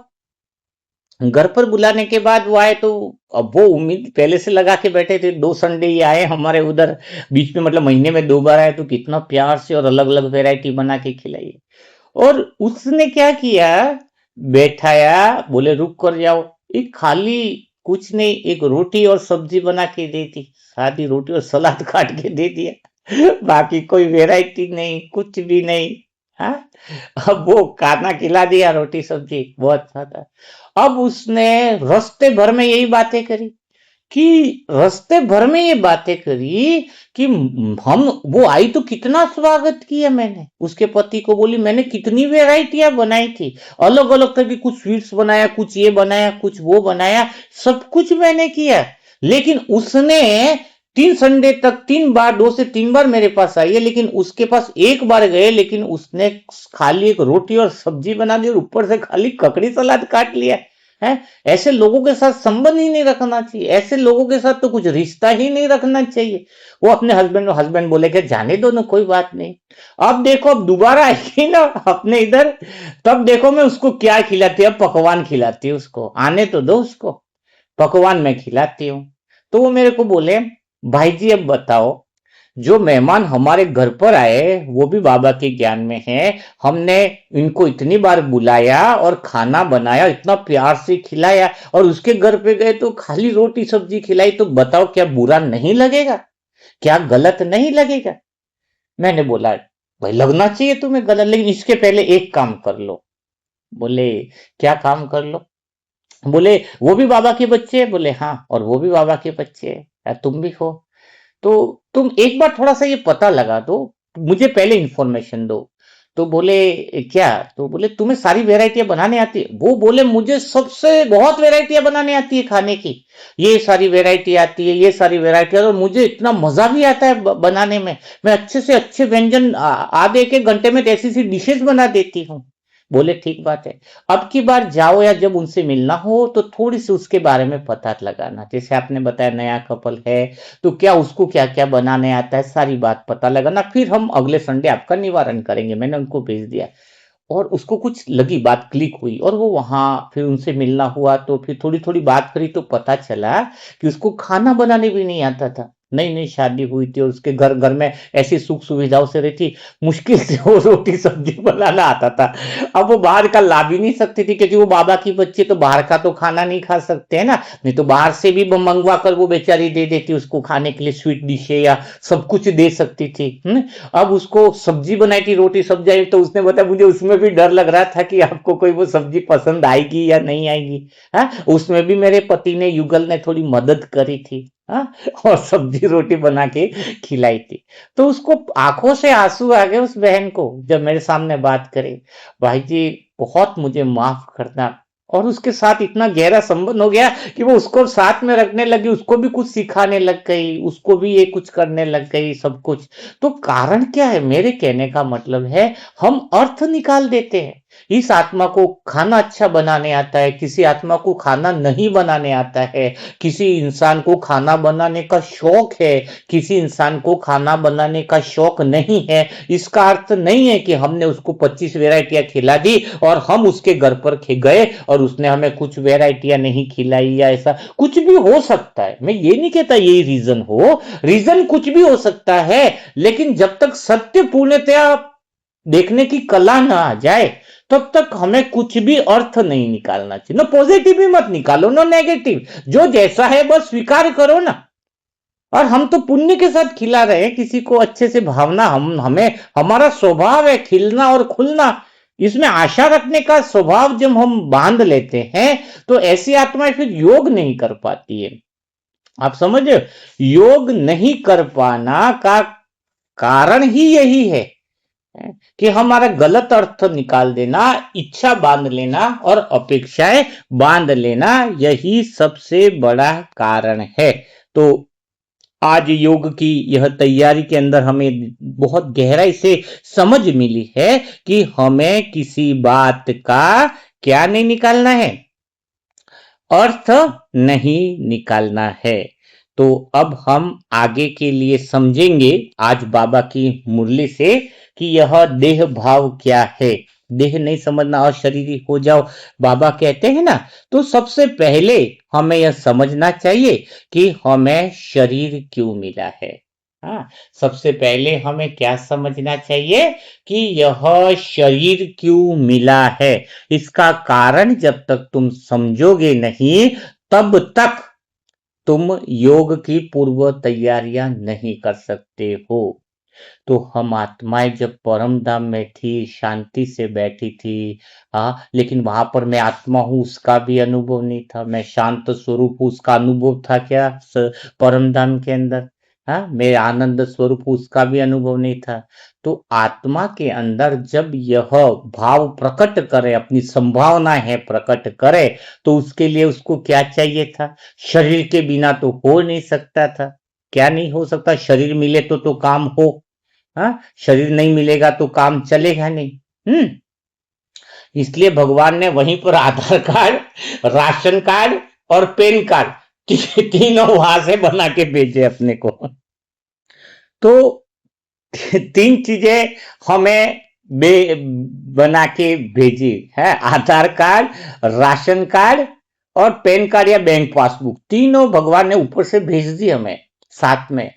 घर पर बुलाने के बाद वो आए तो अब वो उम्मीद पहले से लगा के बैठे थे, 2 संडे ये आए हमारे उधर, बीच में मतलब महीने में 2 बार आए, तो कितना प्यार से और अलग अलग वैरायटी बना के खिलाई। और उसने क्या किया, बैठाया, बोले रुक कर जाओ। एक खाली कुछ नहीं, एक रोटी और सब्जी बना के दी थी, सादी रोटी और सलाद काट के दे दिया। बाकी कोई वैरायटी नहीं, कुछ भी नहीं। हाँ, अब वो खाना खिला दिया, रोटी सब्जी बहुत सादा। अब उसने रास्ते भर में यही बातें करी, कि रास्ते भर में ये बातें करी कि हम, वो आई तो कितना स्वागत किया मैंने, उसके पति को बोली मैंने कितनी वेराइटियां बनाई थी, अलग अलग तरह की, कुछ स्वीट्स बनाया, कुछ ये बनाया, कुछ वो बनाया, सब कुछ मैंने किया। लेकिन उसने 3 संडे तक 3 बार, 2 से 3 बार मेरे पास आई है, लेकिन उसके पास एक बार गए, लेकिन उसने खाली एक रोटी और सब्जी बना दी और ऊपर से खाली ककड़ी सलाद काट लिया है। ऐसे लोगों के साथ संबंध ही नहीं रखना चाहिए, ऐसे लोगों के साथ तो कुछ रिश्ता ही नहीं रखना चाहिए। वो अपने हस्बैंड बोले कि जाने दो ना, कोई बात नहीं। अब देखो, अब दोबारा आएगी ना अपने इधर, तब देखो मैं उसको क्या खिलाती हूँ, अब पकवान खिलाती हूँ उसको, आने तो दो उसको, पकवान मैं खिलाती हूँ। तो वो मेरे को बोले भाई जी अब बताओ, जो मेहमान हमारे घर पर आए वो भी बाबा के ज्ञान में है, हमने इनको इतनी बार बुलाया और खाना बनाया, इतना प्यार से खिलाया, और उसके घर पे गए तो खाली रोटी सब्जी खिलाई, तो बताओ क्या बुरा नहीं लगेगा, क्या गलत नहीं लगेगा। मैंने बोला भाई लगना चाहिए तुम्हें गलत, लेकिन इसके पहले एक काम कर लो। बोले क्या काम कर लो। बोले वो भी बाबा के बच्चे हैं। बोले हाँ, और वो भी बाबा के बच्चे हैं, या तुम भी हो, तो तुम एक बार थोड़ा सा ये पता लगा दो, मुझे पहले इंफॉर्मेशन दो। तो बोले क्या, तो बोले तुम्हें सारी वेराइटियां बनाने आती है। वो बोले मुझे सबसे बहुत वेराइटियां बनाने आती है खाने की, ये सारी वेराइटी आती है, ये सारी वेराइटी, और मुझे इतना मजा भी आता है बनाने में। मैं अच्छे से अच्छे व्यंजन आधे 1-1 घंटे में ऐसी सी डिशेस बना देती हूँ। बोले ठीक बात है। अब की बार जाओ या जब उनसे मिलना हो तो थोड़ी सी उसके बारे में पता लगाना, जैसे आपने बताया नया कपल है तो क्या उसको क्या क्या बनाने आता है, सारी बात पता लगाना, फिर हम अगले संडे आपका निवारण करेंगे। मैंने उनको भेज दिया और उसको कुछ लगी, बात क्लिक हुई और वो वहां फिर उनसे मिलना हुआ तो फिर थोड़ी थोड़ी बात करी तो पता चला कि उसको खाना बनाने भी नहीं आता था। नई नई शादी हुई थी और उसके घर घर में ऐसी सुख सुविधाओं से रही थी, मुश्किल से वो रोटी सब्जी बनाना आता था। अब वो बाहर का ला भी नहीं सकती थी क्योंकि वो बाबा की बच्ची, तो बाहर का तो खाना नहीं खा सकते है ना, नहीं तो बाहर से भी मंगवा कर वो बेचारी दे देती उसको खाने के लिए, स्वीट डिशे या सब कुछ दे सकती थी। अब उसको सब्जी बनाई थी, रोटी सब्जी आई, तो उसने बताया मुझे उसमें भी डर लग रहा था कि आपको कोई वो सब्जी पसंद आएगी या नहीं आएगी। हाँ, उसमें भी मेरे पति ने, युगल ने थोड़ी मदद करी थी। हाँ, और सब्जी रोटी बना के खिलाई थी। तो उसको आंखों से आंसू आ गए उस बहन को जब मेरे सामने बात करे, भाई जी बहुत मुझे माफ करना। और उसके साथ इतना गहरा संबंध हो गया कि वो उसको साथ में रखने लगी, उसको भी कुछ सिखाने लग गई, उसको भी ये कुछ करने लग गई, सब कुछ। तो कारण क्या है, मेरे कहने का मतलब है हम अर्थ निकाल देते हैं। इस आत्मा को खाना अच्छा बनाने आता है, किसी आत्मा को खाना नहीं बनाने आता है, किसी इंसान को खाना बनाने का शौक है, किसी इंसान को खाना बनाने का शौक नहीं है। इसका अर्थ नहीं है कि हमने उसको 25 वेराइटियां खिला दी और हम उसके घर पर गए और उसने हमें कुछ वेराइटियां नहीं खिलाई, या ऐसा कुछ भी हो सकता है। मैं ये नहीं कहता यही रीजन हो, रीजन कुछ भी हो सकता है, लेकिन जब तक सत्य पूर्णतया देखने की कला ना आ जाए तब तक हमें कुछ भी अर्थ नहीं निकालना चाहिए। ना पॉजिटिव भी मत निकालो ना नेगेटिव, जो जैसा है बस स्वीकार करो ना। और हम तो पुण्य के साथ खिला रहे हैं किसी को, अच्छे से भावना, हमें हमारा स्वभाव है खिलना और खुलना, इसमें आशा रखने का स्वभाव जब हम बांध लेते हैं तो ऐसी आत्माएं फिर योग नहीं कर पाती है। आप समझ रहे हो, योग नहीं कर पाना का कारण ही यही है कि हमारा गलत अर्थ निकाल देना, इच्छा बांध लेना और अपेक्षाएं बांध लेना, यही सबसे बड़ा कारण है। तो आज योग की यह तैयारी के अंदर हमें बहुत गहराई से समझ मिली है कि हमें किसी बात का क्या नहीं निकालना है, अर्थ नहीं निकालना है। तो अब हम आगे के लिए समझेंगे आज बाबा की मुरली से कि यह देह भाव क्या है। देह नहीं समझना और शरीरी हो जाओ बाबा कहते हैं ना, तो सबसे पहले हमें यह समझना चाहिए कि हमें शरीर क्यों मिला है। हाँ, सबसे पहले हमें क्या समझना चाहिए कि यह शरीर क्यों मिला है। इसका कारण जब तक तुम समझोगे नहीं तब तक तुम योग की पूर्व तैयारियां नहीं कर सकते हो। तो हम आत्माएं जब परम धाम में थी, शांति से बैठी थी, हाँ, लेकिन वहां पर मैं आत्मा हूं उसका भी अनुभव नहीं था, मैं शांत स्वरूप हूं उसका अनुभव था क्या परम धाम के अंदर। हाँ, मैं आनंद स्वरूप हूं उसका भी अनुभव नहीं था। तो आत्मा के अंदर जब यह भाव प्रकट करे, अपनी संभावना है प्रकट करे, तो उसके लिए उसको क्या चाहिए था, शरीर के बिना तो हो नहीं सकता था। क्या नहीं हो सकता, शरीर मिले तो काम हो। हाँ, शरीर नहीं मिलेगा तो काम चलेगा नहीं। इसलिए भगवान ने वहीं पर आधार कार्ड, राशन कार्ड और पैन कार्ड तीनों वहां से बना के भेजे अपने को। तो तीन चीजें हमें बना के भेजी है, आधार कार्ड, राशन कार्ड और पैन कार्ड या बैंक पासबुक, तीनों भगवान ने ऊपर से भेज दी हमें साथ में।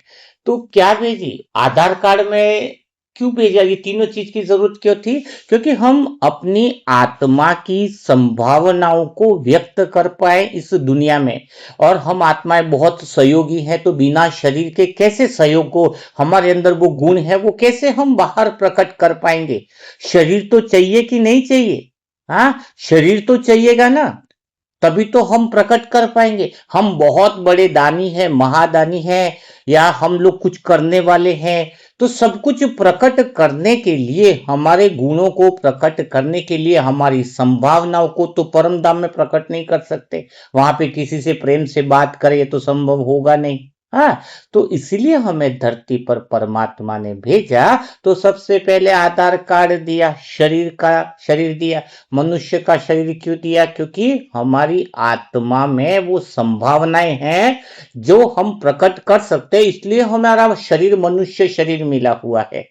तो क्या भेजी, आधार कार्ड में क्यों भेजा, ये तीनों चीज की जरूरत क्यों थी, क्योंकि हम अपनी आत्मा की संभावनाओं को व्यक्त कर पाए इस दुनिया में। और हम आत्माएं बहुत सहयोगी हैं, तो बिना शरीर के कैसे सहयोग को, हमारे अंदर वो गुण है वो कैसे हम बाहर प्रकट कर पाएंगे। शरीर तो चाहिए कि नहीं चाहिए, हाँ, शरीर तो चाहिएगा ना, तभी तो हम प्रकट कर पाएंगे। हम बहुत बड़े दानी हैं, महादानी हैं, या हम लोग कुछ करने वाले हैं, तो सब कुछ प्रकट करने के लिए, हमारे गुणों को प्रकट करने के लिए, हमारी संभावनाओं को तो परम धाम में प्रकट नहीं कर सकते। वहां पे किसी से प्रेम से बात करें तो संभव होगा नहीं। हाँ, तो इसीलिए हमें धरती पर परमात्मा ने भेजा। तो सबसे पहले आधार कार्ड दिया, शरीर दिया। मनुष्य का शरीर क्यों दिया? क्योंकि हमारी आत्मा में वो संभावनाएं हैं जो हम प्रकट कर सकते हैं, इसलिए हमारा शरीर मनुष्य शरीर मिला हुआ है।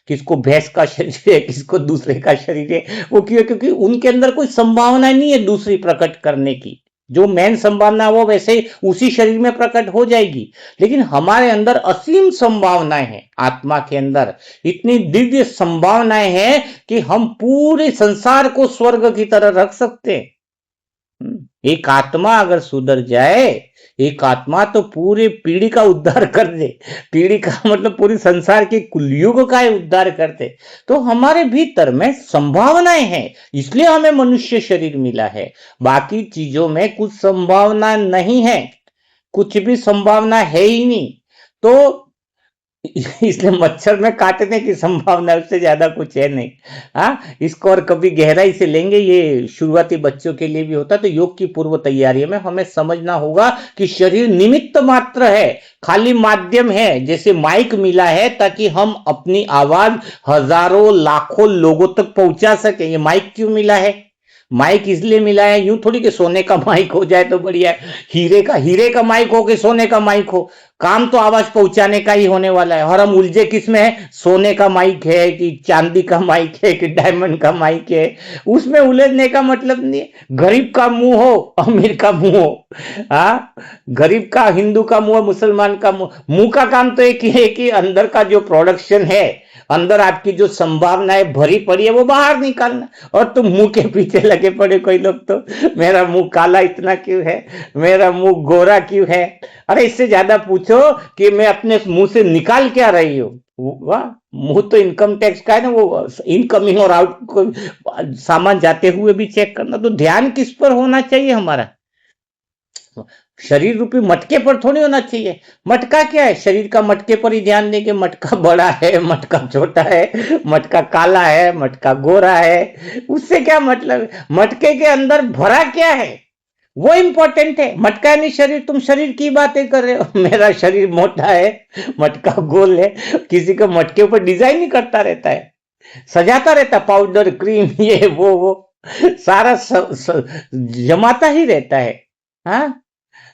किसको भैंस का शरीर है, किसको दूसरे का शरीर है। वो क्यों? क्योंकि उनके अंदर कोई संभावना नहीं है दूसरी प्रकट करने की। जो मेन संभावना वो वैसे ही उसी शरीर में प्रकट हो जाएगी। लेकिन हमारे अंदर असीम संभावनाएं हैं। आत्मा के अंदर इतनी दिव्य संभावनाएं हैं कि हम पूरे संसार को स्वर्ग की तरह रख सकते हैं। एक आत्मा अगर सुधर जाए, एक आत्मा तो पूरी पीढ़ी का उद्धार कर दे। पीढ़ी का मतलब पूरी संसार के कुलयुग का उद्धार कर दे। तो हमारे भीतर में संभावनाएं हैं, इसलिए हमें मनुष्य शरीर मिला है। बाकी चीजों में कुछ संभावना नहीं है, कुछ भी संभावना है ही नहीं। तो इसलिए मच्छर में काटने की संभावना उससे ज्यादा कुछ है नहीं। हाँ, इसको और कभी गहराई से लेंगे, ये शुरुआती बच्चों के लिए भी होता है। तो योग की पूर्व तैयारी में हमें समझना होगा कि शरीर निमित्त मात्र है, खाली माध्यम है। जैसे माइक मिला है ताकि हम अपनी आवाज हजारों लाखों लोगों तक पहुंचा सके। ये माइक क्यों मिला है? माइक इसलिए मिला है, यूं थोड़ी कि सोने का माइक हो जाए तो बढ़िया है। हीरे का माइक हो कि सोने का माइक हो, काम तो आवाज पहुंचाने का ही होने वाला है। और हम उलझे किस में है? सोने का माइक है कि चांदी का माइक है कि डायमंड का माइक है, उसमें उलझने का मतलब नहीं है। गरीब का मुंह हो, अमीर का मुंह हो, हाँ, गरीब का, हिंदू का मुंह, मुसलमान का मुंह, मुंह का काम तो एक ही है कि अंदर का जो प्रोडक्शन है, अंदर आपकी जो संभावनाएं भरी पड़ी है वो बाहर निकालना। और तुम मुंह के पीछे लगे पड़े कोई लोग तो, मेरा मुंह काला इतना क्यों है, मेरा मुंह गोरा क्यों है। अरे इससे ज्यादा पूछो कि मैं अपने मुंह से निकाल क्या रही हूँ। वाह, मुंह तो इनकम टैक्स का है ना, वो इनकमिंग और आउट को सामान जाते हुए भी चेक करना। तो ध्यान किस पर होना चाहिए हमारा? शरीर रूपी मटके पर थोड़ी होना चाहिए। मटका क्या है? शरीर का मटके पर ही ध्यान देंगे। मटका बड़ा है, मटका छोटा है, मटका काला है, मटका गोरा है, उससे क्या मतलब है? मटके के अंदर भरा क्या है वो इंपॉर्टेंट है। मटका यानी शरीर। तुम शरीर की बातें कर रहे हो। मेरा शरीर मोटा है, मटका गोल है। किसी को मटके ऊपर डिजाइन ही करता रहता है, सजाता रहता, पाउडर क्रीम ये वो सारा जमाता ही रहता है। हाँ,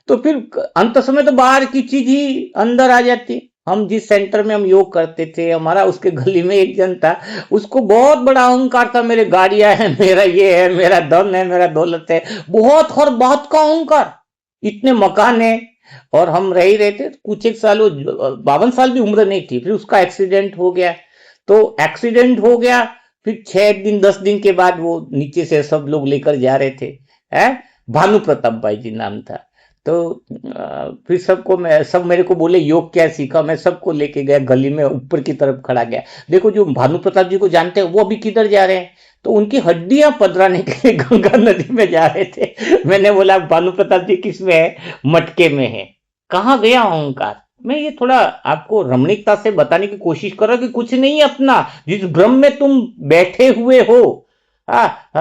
तो फिर अंत समय तो बाहर की चीज ही अंदर आ जाती है। हम जिस सेंटर में हम योग करते थे, हमारा उसके गली में एक जन था, उसको बहुत बड़ा अहंकार था। मेरे गाड़ियां हैं, मेरा ये है, मेरा धन है, मेरा दौलत है, बहुत और बहुत का अहंकार। इतने मकान है और हम रह ही रहे थे। कुछ एक साल, 52 साल भी उम्र नहीं थी, फिर उसका एक्सीडेंट हो गया। तो एक्सीडेंट हो गया, फिर 6 दिन 10 दिन के बाद वो नीचे से सब लोग लेकर जा रहे थे। है, भानु प्रताप भाई जी नाम था। तो फिर सब मेरे को बोले योग क्या सीखा। मैं सबको लेके गया, गली में ऊपर की तरफ खड़ा गया। देखो, जो भानु प्रताप जी को जानते हैं वो अभी किधर जा रहे हैं? तो उनकी हड्डियां पधराने के लिए गंगा नदी में जा रहे थे। मैंने बोला, भानु प्रताप जी किस में है? मटके में है। कहाँ गया अहंकार? मैं ये थोड़ा आपको रमणीकता से बताने की कोशिश कर रहा हूं कि कुछ नहीं है अपना। जिस भ्रम में तुम बैठे हुए हो,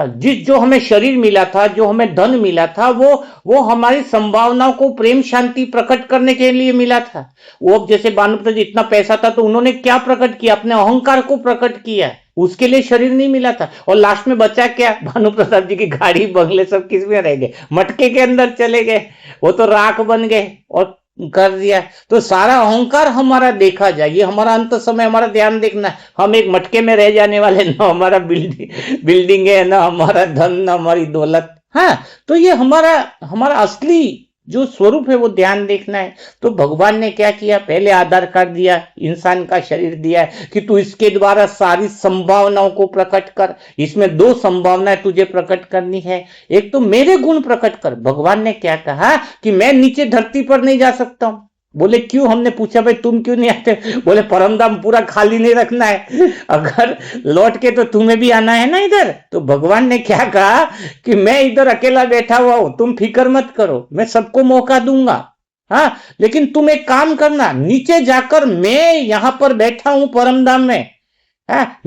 जो हमें शरीर मिला था, जो हमें धन मिला था, वो हमारी संभावनाओं को प्रेम शांति प्रकट करने के लिए मिला था। वो अब जैसे भानुप्रताप जी, इतना पैसा था तो उन्होंने क्या प्रकट किया? अपने अहंकार को प्रकट किया। उसके लिए शरीर नहीं मिला था। और लास्ट में बचा क्या? भानु प्रताप जी की गाड़ी बंगले सब किस में रह गए? मटके के अंदर चले गए। वो तो राख बन गए और कर दिया। तो सारा अहंकार हमारा देखा जाए, ये हमारा अंत समय हमारा ध्यान देखना है। हम एक मटके में रह जाने वाले, ना हमारा बिल्डिंग है, ना हमारा धन, ना हमारी दौलत। हाँ, तो ये हमारा हमारा असली जो स्वरूप है वो ध्यान देखना है। तो भगवान ने क्या किया? पहले आधार कार्ड दिया, इंसान का शरीर दिया है कि तू इसके द्वारा सारी संभावनाओं को प्रकट कर। इसमें 2 संभावनाएं तुझे प्रकट करनी है। एक तो मेरे गुण प्रकट कर। भगवान ने क्या कहा कि मैं नीचे धरती पर नहीं जा सकता हूं। बोले क्यों? हमने पूछा भाई तुम क्यों नहीं आते? बोले परमधाम पूरा खाली नहीं रखना है, अगर लौट के तो तुम्हें भी आना है ना इधर। तो भगवान ने क्या कहा कि मैं इधर अकेला बैठा हुआ हूं, तुम फिक्र मत करो, मैं सबको मौका दूंगा। हाँ, लेकिन तुम एक काम करना, नीचे जाकर, मैं यहां पर बैठा हूं परमधाम में,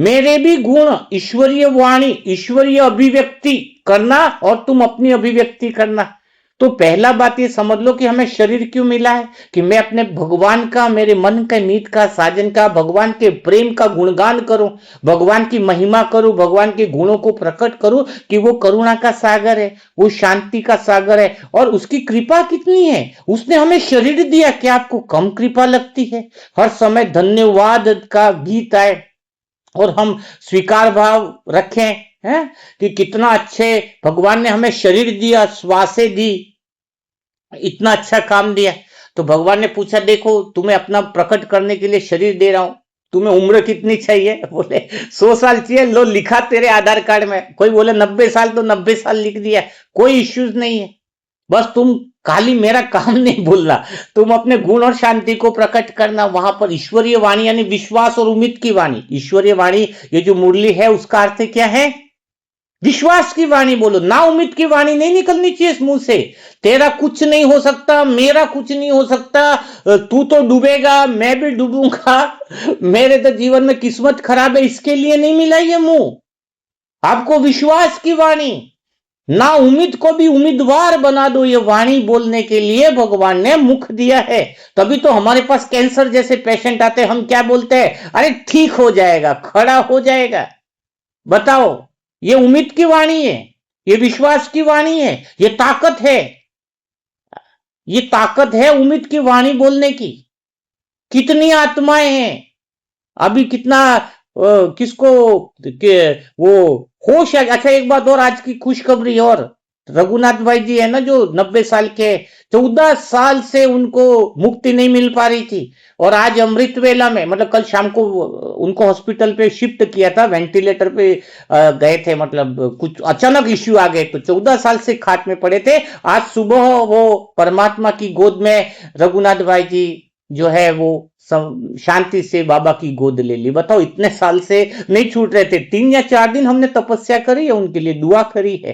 मेरे भी गुण, ईश्वरीय वाणी, ईश्वरीय अभिव्यक्ति करना और तुम अपनी अभिव्यक्ति करना। तो पहला बात ये समझ लो कि हमें शरीर क्यों मिला है, कि मैं अपने भगवान का, मेरे मन के मीत का, साजन का, भगवान के प्रेम का गुणगान करूं, भगवान की महिमा करूं, भगवान के गुणों को प्रकट करूं कि वो करुणा का सागर है, वो शांति का सागर है, और उसकी कृपा कितनी है, उसने हमें शरीर दिया। क्या आपको कम कृपा लगती है? हर समय धन्यवाद का गीत आए और हम स्वीकार भाव रखें, हैं कि कितना अच्छे भगवान ने हमें शरीर दिया, श्वासें दी, इतना अच्छा काम दिया। तो भगवान ने पूछा, देखो तुम्हें अपना प्रकट करने के लिए शरीर दे रहा हूं, तुम्हें उम्र कितनी चाहिए? बोले 100 साल चाहिए। लो लिखा तेरे आधार कार्ड में। कोई बोले 90 साल, तो 90 साल लिख दिया, कोई इश्यूज नहीं है। बस तुम खाली मेरा काम नहीं बोलना, तुम अपने गुण और शांति को प्रकट करना। वहां पर ईश्वरीय वाणी यानी विश्वास और उम्मीद की वाणी, ईश्वरीय वाणी ये जो मुरली है उसका अर्थ क्या है? विश्वास की वाणी बोलो ना, उम्मीद की वाणी नहीं निकलनी चाहिए इस मुंह से। तेरा कुछ नहीं हो सकता, मेरा कुछ नहीं हो सकता, तू तो डूबेगा, मैं भी डूबूंगा, मेरे तो जीवन में किस्मत खराब है, इसके लिए नहीं मिला ये मुंह। आपको विश्वास की वाणी, ना उम्मीद को भी उम्मीदवार बना दो, ये वाणी बोलने के लिए भगवान ने मुख दिया है। तभी तो हमारे पास कैंसर जैसे पेशेंट आते हैं, हम क्या बोलते हैं? अरे ठीक हो जाएगा, खड़ा हो जाएगा। बताओ, ये उम्मीद की वाणी है, ये विश्वास की वाणी है, ये ताकत है, ये ताकत है उम्मीद की वाणी बोलने की। कितनी आत्माएं हैं, अभी कितना किसको वो होश है। अच्छा एक बात और, आज की खुशखबरी और, रघुनाथ भाई जी है ना जो 90 साल के, 14 साल से उनको मुक्ति नहीं मिल पा रही थी, और आज अमृत वेला में, मतलब कल शाम को उनको हॉस्पिटल पे शिफ्ट किया था, वेंटिलेटर पे गए थे, मतलब कुछ अचानक इश्यू आ गए, तो 14 साल से खाट में पड़े थे। आज सुबह वो परमात्मा की गोद में रघुनाथ भाई जी जो है वो शांति से बाबा की गोद ले ली। बताओ, इतने साल से नहीं छूट रहे थे। 3 या 4 दिन हमने तपस्या करी है, उनके लिए दुआ करी है,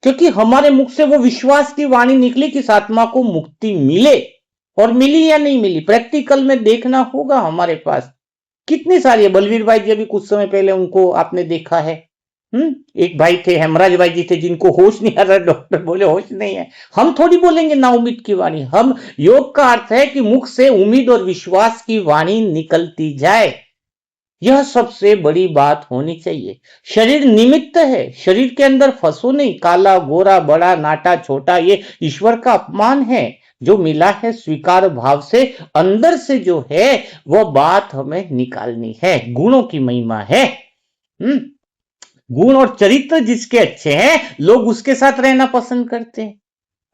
क्योंकि हमारे मुख से वो विश्वास की वाणी निकली कि इस आत्मा को मुक्ति मिले। और मिली या नहीं मिली, प्रैक्टिकल में देखना होगा हमारे पास। कितनी सारी है, बलवीर भाई जी अभी कुछ समय पहले उनको आपने देखा है। एक भाई थे, हेमराज भाई जी थे, जिनको होश नहीं आ रहा, डॉक्टर बोले होश नहीं है। हम थोड़ी बोलेंगे ना उम्मीद की वाणी। हम, योग का अर्थ है कि मुख से उम्मीद और विश्वास की वाणी निकलती जाए, यह सबसे बड़ी बात होनी चाहिए। शरीर निमित्त है, शरीर के अंदर फंसो नहीं। काला गोरा, बड़ा नाटा छोटा, ये ईश्वर का अपमान है। जो मिला है स्वीकार भाव से, अंदर से जो है वह बात हमें निकालनी है। गुणों की महिमा है। हम्म गुण और चरित्र जिसके अच्छे हैं, लोग उसके साथ रहना पसंद करते हैं।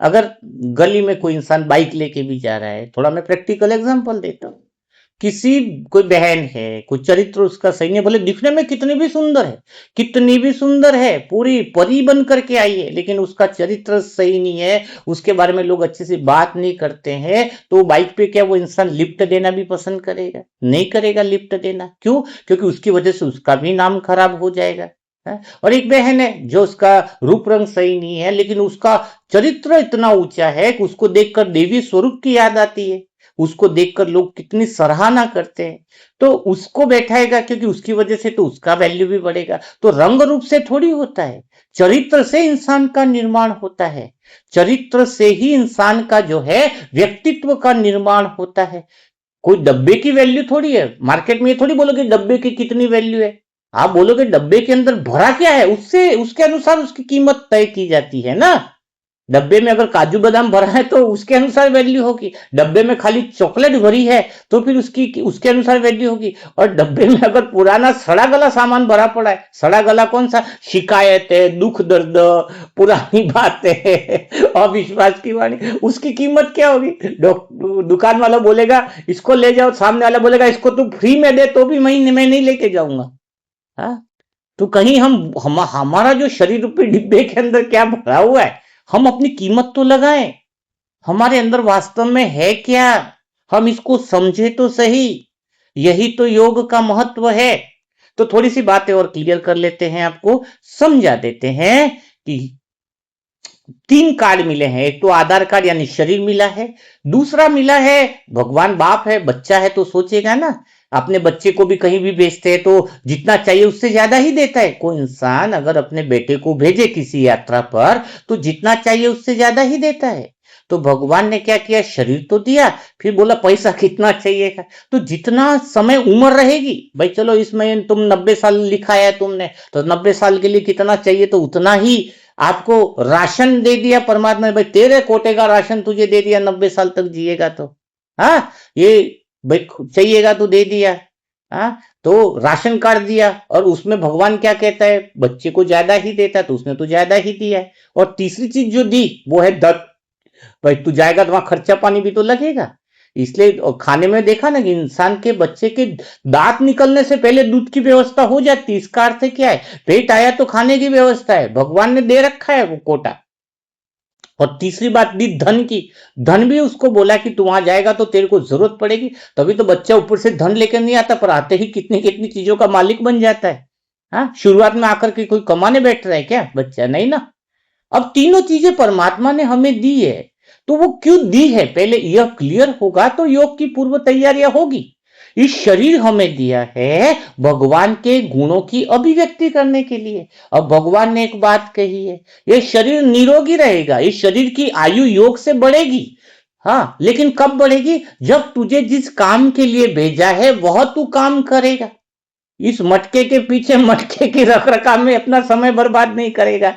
अगर गली में कोई इंसान बाइक लेके भी जा रहा है, थोड़ा मैं प्रैक्टिकल एग्जांपल देता हूँ, किसी, कोई बहन है, कोई चरित्र उसका सही नहीं, भले दिखने में कितनी भी सुंदर है, कितनी भी सुंदर है, पूरी परी बन करके आई है, लेकिन उसका चरित्र सही नहीं है, उसके बारे में लोग अच्छे से बात नहीं करते हैं, तो बाइक पे क्या वो इंसान लिफ्ट देना भी पसंद करेगा? नहीं करेगा लिफ्ट देना। क्यों? क्योंकि उसकी वजह से उसका भी नाम खराब हो जाएगा। और एक बहन है जो उसका रूप रंग सही नहीं है, लेकिन उसका चरित्र इतना ऊंचा है कि उसको देखकर देवी स्वरूप की याद आती है, उसको देखकर लोग कितनी सराहना करते हैं, तो उसको बैठाएगा, क्योंकि उसकी वजह से तो उसका वैल्यू भी बढ़ेगा। तो रंग रूप से थोड़ी होता है, चरित्र से इंसान का निर्माण होता है। चरित्र से ही इंसान का जो है व्यक्तित्व का निर्माण होता है। कोई डब्बे की वैल्यू थोड़ी है, मार्केट में ये थोड़ी बोलोगे डब्बे की कितनी वैल्यू है। आप बोलोगे डब्बे के अंदर भरा क्या है, उससे उसके अनुसार उसकी कीमत तय की जाती है ना। डब्बे में अगर काजू बादाम भरा है तो उसके अनुसार वैल्यू होगी, डब्बे में खाली चॉकलेट भरी है तो फिर उसकी उसके अनुसार वैल्यू होगी। और डब्बे में अगर पुराना सड़ा गला सामान भरा पड़ा है, सड़ा गला कौन सा? शिकायत है, दुख दर्द, पुरानी बातें, अविश्वास की वाणी, उसकी कीमत क्या होगी? दुकान वाला बोलेगा इसको ले जाओ, सामने वाला बोलेगा इसको तू फ्री में दे, तो भी मैं नहीं लेके जाऊंगा। हाँ, तो कहीं हमारा जो शरीर रूपी डिब्बे के अंदर क्या भरा हुआ है, हम अपनी कीमत तो लगाएं। हमारे अंदर वास्तव में है क्या, हम इसको समझे तो सही। यही तो योग का महत्व है। तो थोड़ी सी बातें और क्लियर कर लेते हैं, आपको समझा देते हैं कि 3 कार्ड मिले हैं। एक तो आधार कार्ड यानी शरीर मिला है, दूसरा मिला है भगवान बाप है, बच्चा है तो सोचेगा ना, अपने बच्चे को भी कहीं भी भेजते हैं तो जितना चाहिए उससे ज्यादा ही देता है। कोई इंसान अगर अपने बेटे को भेजे किसी यात्रा पर तो जितना चाहिए उससे ज्यादा ही देता है। तो भगवान ने क्या किया, शरीर तो दिया, फिर बोला पैसा कितना चाहिएगा, तो जितना समय उम्र रहेगी, भाई चलो इसमें तुम 90 साल लिखा है तुमने, तो 90 साल के लिए कितना चाहिए तो उतना ही आपको राशन दे दिया परमात्मा ने, भाई तेरे कोटे का राशन तुझे दे दिया, 90 साल तक जिएगा तो। हाँ, ये भाई चाहिएगा तो दे दिया। हाँ, तो राशन कार्ड दिया, और उसमें भगवान क्या कहता है, बच्चे को ज्यादा ही देता है, तो उसने तो ज्यादा ही दिया है। और तीसरी चीज जो दी वो है दत्त, भाई तू जाएगा तो वहां खर्चा पानी भी तो लगेगा। इसलिए खाने में देखा ना कि इंसान के बच्चे के दांत निकलने से पहले दूध की व्यवस्था हो जाती है। इसका अर्थ क्या है, पेट आया तो खाने की व्यवस्था है, भगवान ने दे रखा है वो कोटा। और तीसरी बात दी धन की, धन भी उसको बोला कि तू वहां जाएगा तो तेरे को जरूरत पड़ेगी, तभी तो बच्चा ऊपर से धन लेकर नहीं आता, पर आते ही कितनी कितनी चीजों का मालिक बन जाता है। हाँ, शुरुआत में आकर के कोई कमाने बैठ रहा है क्या बच्चा, नहीं ना। अब तीनों चीजें परमात्मा ने हमें दी है, तो वो क्यों दी है, पहले यह क्लियर होगा तो योग की पूर्व तैयारियां होगी। इस शरीर हमें दिया है भगवान के गुणों की अभिव्यक्ति करने के लिए। अब भगवान ने एक बात कही है, यह शरीर निरोगी रहेगा, इस शरीर की आयु योग से बढ़ेगी। हाँ, लेकिन कब बढ़ेगी, जब तुझे जिस काम के लिए भेजा है वह तू काम करेगा। इस मटके के पीछे मटके की रख रखाव में अपना समय बर्बाद नहीं करेगा।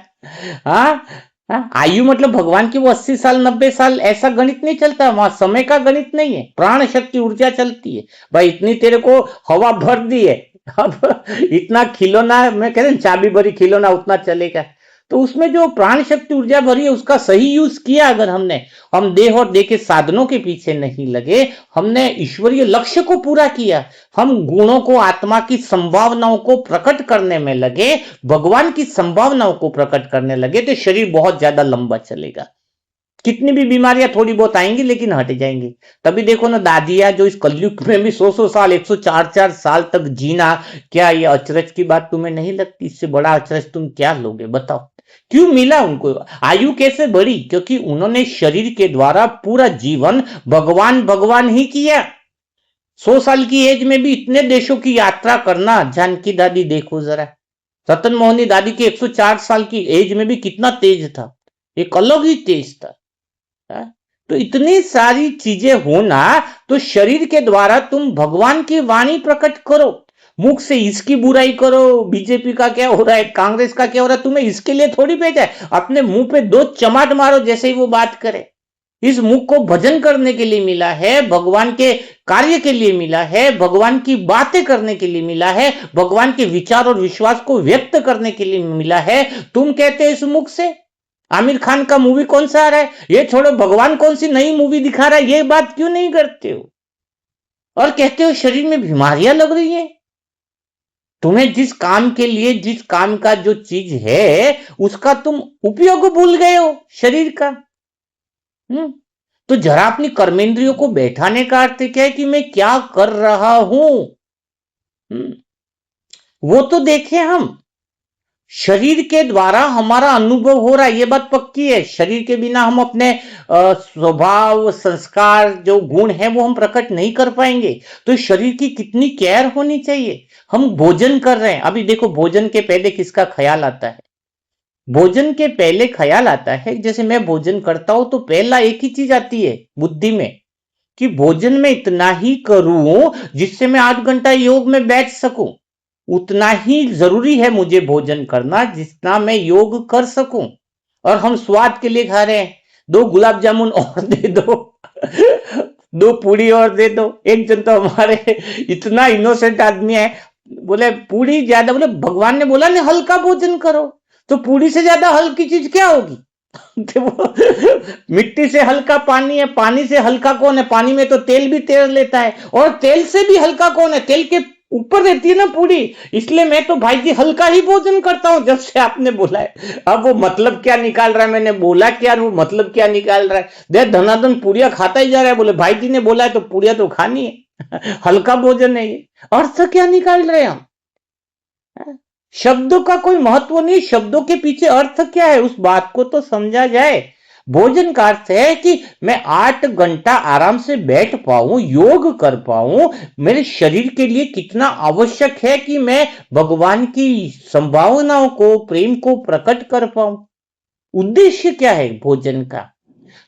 हाँ, हाँ, आयु मतलब भगवान की वो 80 साल 90 साल ऐसा गणित नहीं चलता, वहां समय का गणित नहीं है, प्राण शक्ति ऊर्जा चलती है। भाई इतनी तेरे को हवा भर दी है, अब इतना खिलौना, मैं कह रहा चाबी भरी खिलौना उतना चलेगा, तो उसमें जो प्राण शक्ति ऊर्जा भरी है उसका सही यूज किया अगर हमने, हम देह और देह के साधनों के पीछे नहीं लगे, हमने ईश्वरीय लक्ष्य को पूरा किया, हम गुणों को, आत्मा की संभावनाओं को प्रकट करने में लगे, भगवान की संभावनाओं को प्रकट करने लगे, तो शरीर बहुत ज्यादा लंबा चलेगा। कितनी भी बीमारियां थोड़ी बहुत आएंगी लेकिन हट जाएंगी। तभी देखो ना, दादियां जो इस कलयुग में भी 100-100 साल 104-4 साल तक जीना, क्या ये अचरज की बात तुम्हें नहीं लगती? इससे बड़ा अचरज तुम क्या लोगे बताओ? क्यों मिला उनको आयु, कैसे बढ़ी? क्योंकि उन्होंने शरीर के द्वारा पूरा जीवन भगवान भगवान ही किया। 100 साल की एज में भी इतने देशों की यात्रा करना, जानकी दादी देखो जरा, रतन मोहनी दादी की 104 साल की एज में भी कितना तेज था, एक अलग ही तेज था। तो इतनी सारी चीजें होना, तो शरीर के द्वारा तुम भगवान की वाणी प्रकट करो, मुख से इसकी बुराई करो, बीजेपी का क्या हो रहा है, कांग्रेस का क्या हो रहा है, तुम्हें इसके लिए थोड़ी भेजा है, अपने मुंह पे 2 चमाट मारो जैसे ही वो बात करे। इस मुख को भजन करने के लिए मिला है, भगवान के कार्य के लिए मिला है, भगवान की बातें करने के लिए मिला है, भगवान के विचार और विश्वास को व्यक्त करने के लिए मिला है। तुम कहते हो इस मुख से आमिर खान का मूवी कौन सा आ रहा है, ये छोड़ो, भगवान कौन सी नई मूवी दिखा रहा है, ये बात क्यों नहीं करते हो? और कहते हो शरीर में बीमारियां लग रही है। तुम्हें जिस काम के लिए, जिस काम का जो चीज है उसका तुम उपयोग भूल गए हो शरीर का। तो जरा अपनी कर्मेंद्रियों को बैठाने का अर्थ क्या है कि मैं क्या कर रहा हूं, वो तो देखें हम। शरीर के द्वारा हमारा अनुभव हो रहा है, ये बात पक्की है। शरीर के बिना हम अपने स्वभाव, संस्कार, जो गुण है वो हम प्रकट नहीं कर पाएंगे। तो शरीर की कितनी केयर होनी चाहिए। हम भोजन कर रहे हैं, अभी देखो भोजन के पहले किसका ख्याल आता है? भोजन के पहले ख्याल आता है, जैसे मैं भोजन करता हूं तो पहला एक ही चीज आती है बुद्धि में कि भोजन में इतना ही करूं जिससे मैं 8 घंटा योग में बैठ सकूं। उतना ही जरूरी है मुझे भोजन करना जितना मैं योग कर सकूं। और हम स्वाद के लिए खा रहे हैं, 2 गुलाब जामुन और दे दो, 2 पूड़ी और दे दो। एक जन तो हमारे इतना इनोसेंट आदमी है, बोले पूड़ी ज्यादा, बोले भगवान ने बोला ना हल्का भोजन करो, तो पूड़ी से ज्यादा हल्की चीज क्या होगी? मिट्टी से हल्का पानी है, पानी से हल्का कौन है? पानी में तो तेल भी तैर लेता है, और तेल से भी हल्का कौन है? तेल के ऊपर रहती है ना पूरी। इसलिए मैं तो भाई जी हल्का ही भोजन करता हूं जब से आपने बोला है। अब वो मतलब क्या निकाल रहा है, मैंने बोला क्या, वो मतलब क्या निकाल रहा है? देख धनाधन पूरिया खाता ही जा रहा है, बोले भाई जी ने बोला है तो पूरिया तो खानी है, हल्का भोजन है ये। अर्थ क्या निकाल रहे हैं हम? शब्दों का कोई महत्व नहीं, शब्दों के पीछे अर्थ क्या है उस बात को तो समझा जाए। भोजन का अर्थ है कि मैं 8 घंटा आराम से बैठ पाऊं, योग कर पाऊं। मेरे शरीर के लिए कितना आवश्यक है कि मैं भगवान की संभावनाओं को, प्रेम को प्रकट कर पाऊं। उद्देश्य क्या है भोजन का?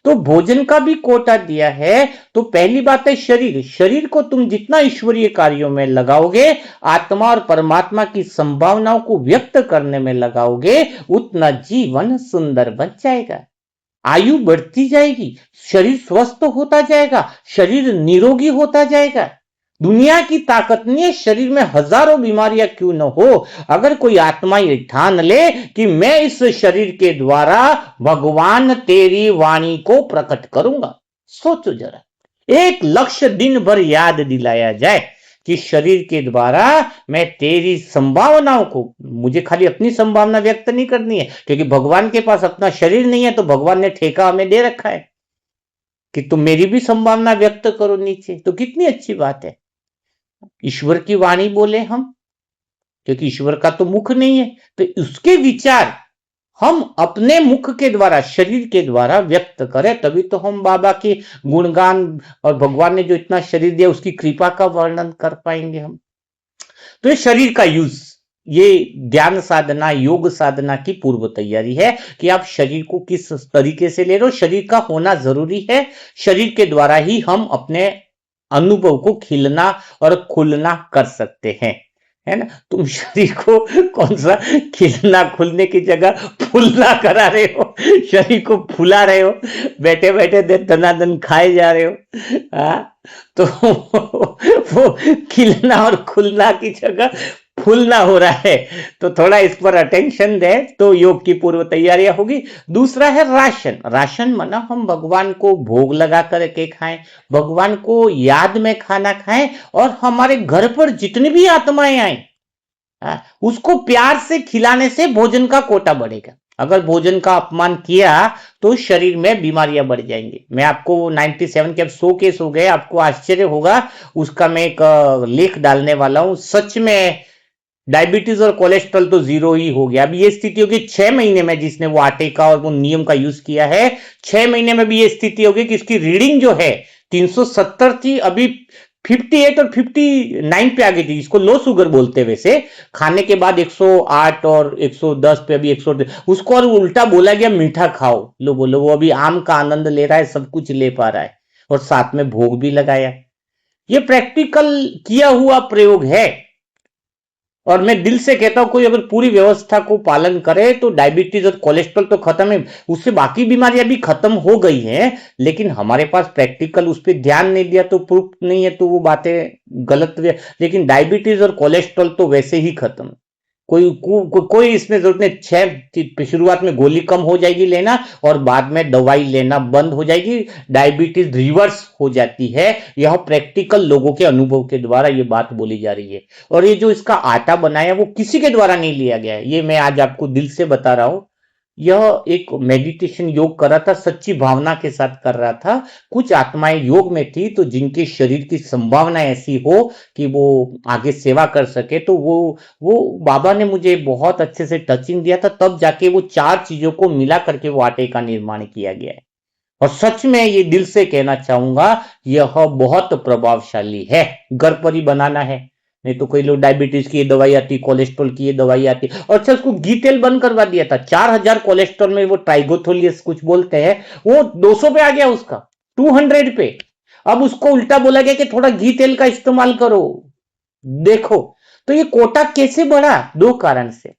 तो भोजन का भी कोटा दिया है। तो पहली बात है शरीर। शरीर को तुम जितना ईश्वरीय कार्यों में लगाओगे, आत्मा और परमात्मा की संभावनाओं को व्यक्त करने में लगाओगे, उतना जीवन सुंदर बन जाएगा, आयु बढ़ती जाएगी, शरीर स्वस्थ होता जाएगा, शरीर निरोगी होता जाएगा। दुनिया की ताकत नहीं है शरीर में हजारों बीमारियां क्यों न हो, अगर कोई आत्मा ये ठान ले कि मैं इस शरीर के द्वारा भगवान तेरी वाणी को प्रकट करूंगा। सोचो जरा, एक लक्ष्य दिन भर याद दिलाया जाए कि शरीर के द्वारा मैं तेरी संभावनाओं को, मुझे खाली अपनी संभावना व्यक्त नहीं करनी है, क्योंकि भगवान के पास अपना शरीर नहीं है, तो भगवान ने ठेका हमें दे रखा है कि तुम मेरी भी संभावना व्यक्त करो नीचे। तो कितनी अच्छी बात है, ईश्वर की वाणी बोले हम, क्योंकि ईश्वर का तो मुख नहीं है, तो उसके विचार हम अपने मुख के द्वारा, शरीर के द्वारा व्यक्त करें, तभी तो हम बाबा के गुणगान और भगवान ने जो इतना शरीर दिया उसकी कृपा का वर्णन कर पाएंगे हम। तो ये शरीर का यूज, ये ध्यान साधना, योग साधना की पूर्व तैयारी है कि आप शरीर को किस तरीके से ले रहे हो। शरीर का होना जरूरी है, शरीर के द्वारा ही हम अपने अनुभव को खिलना और खुलना कर सकते हैं, है ना। तुम शरीर को कौन सा खिलना खुलने की जगह फूलना करा रहे हो, शरीर को फुला रहे हो, बैठे बैठे दनादन खाए जा रहे हो। तो वो खिलना और खुलना की जगह फूलना हो रहा है, तो थोड़ा इस पर अटेंशन दे तो योग की पूर्व तैयारियां होगी। दूसरा है राशन। राशन माना हम भगवान को भोग लगा करके खाएं, भगवान को याद में खाना खाएं, और हमारे घर पर जितनी भी आत्माएं आए उसको प्यार से खिलाने से भोजन का कोटा बढ़ेगा। अगर भोजन का अपमान किया तो शरीर में बीमारियां बढ़ जाएंगी। मैं आपको 97 के अब 100 केस हो गए, आपको आश्चर्य होगा, उसका मैं एक लेख डालने वाला हूं। सच में डायबिटीज और कोलेस्ट्रॉल तो जीरो ही हो गया। अब ये स्थिति होगी 6 महीने में, जिसने वो आटे का और वो नियम का यूज किया है, 6 महीने में भी ये स्थिति होगी कि इसकी रीडिंग जो है 370 थी, अभी 58 और 59 पे आ गई थी। इसको लो शुगर बोलते हैं वैसे, खाने के बाद 108 और 110 पे अभी 100। उसको और उल्टा बोला गया मीठा खाओ, लो बोलो, वो अभी आम का आनंद ले रहा है, सब कुछ ले पा रहा है, और साथ में भोग भी लगाया। ये प्रैक्टिकल किया हुआ प्रयोग है, और मैं दिल से कहता हूं कोई अगर पूरी व्यवस्था को पालन करे तो डायबिटीज और कोलेस्ट्रॉल तो खत्म है, उससे बाकी बीमारियां भी खत्म हो गई हैं। लेकिन हमारे पास प्रैक्टिकल उस पर ध्यान नहीं दिया, तो प्रूफ नहीं है, तो वो बातें गलत। लेकिन डायबिटीज और कोलेस्ट्रॉल तो वैसे ही खत्म, कोई इसमें जरूरत नहीं। शुरुआत में गोली कम हो जाएगी लेना, और बाद में दवाई लेना बंद हो जाएगी, डायबिटीज रिवर्स हो जाती है। यह प्रैक्टिकल लोगों के अनुभव के द्वारा ये बात बोली जा रही है। और ये जो इसका आटा बनाया वो किसी के द्वारा नहीं लिया गया है, ये मैं आज आपको दिल से बता रहा हूं। यह एक मेडिटेशन योग कर रहा था, सच्ची भावना के साथ कर रहा था। कुछ आत्माएं योग में थी, तो जिनके शरीर की संभावना ऐसी हो कि वो आगे सेवा कर सके, तो वो बाबा ने मुझे बहुत अच्छे से टचिंग दिया था, तब जाके वो 4 चीजों को मिला करके वो आटे का निर्माण किया गया है। और सच में ये दिल से कहना चाहूंगा, यह बहुत प्रभावशाली है। घर पर ही बनाना है, नहीं तो कई लोग डायबिटीज की ये दवाई आती, कोलेस्ट्रॉल की ये दवाई आती। और अच्छा, उसको घी तेल बंद करवा दिया था। 4000 कोलेस्ट्रॉल में वो ट्राइगोथोलियस कुछ बोलते हैं, वो 200 पे आ गया, उसका 200 पे। अब उसको उल्टा बोला गया कि थोड़ा घी तेल का इस्तेमाल करो। देखो, तो ये कोटा कैसे बढ़ा? 2 कारण से।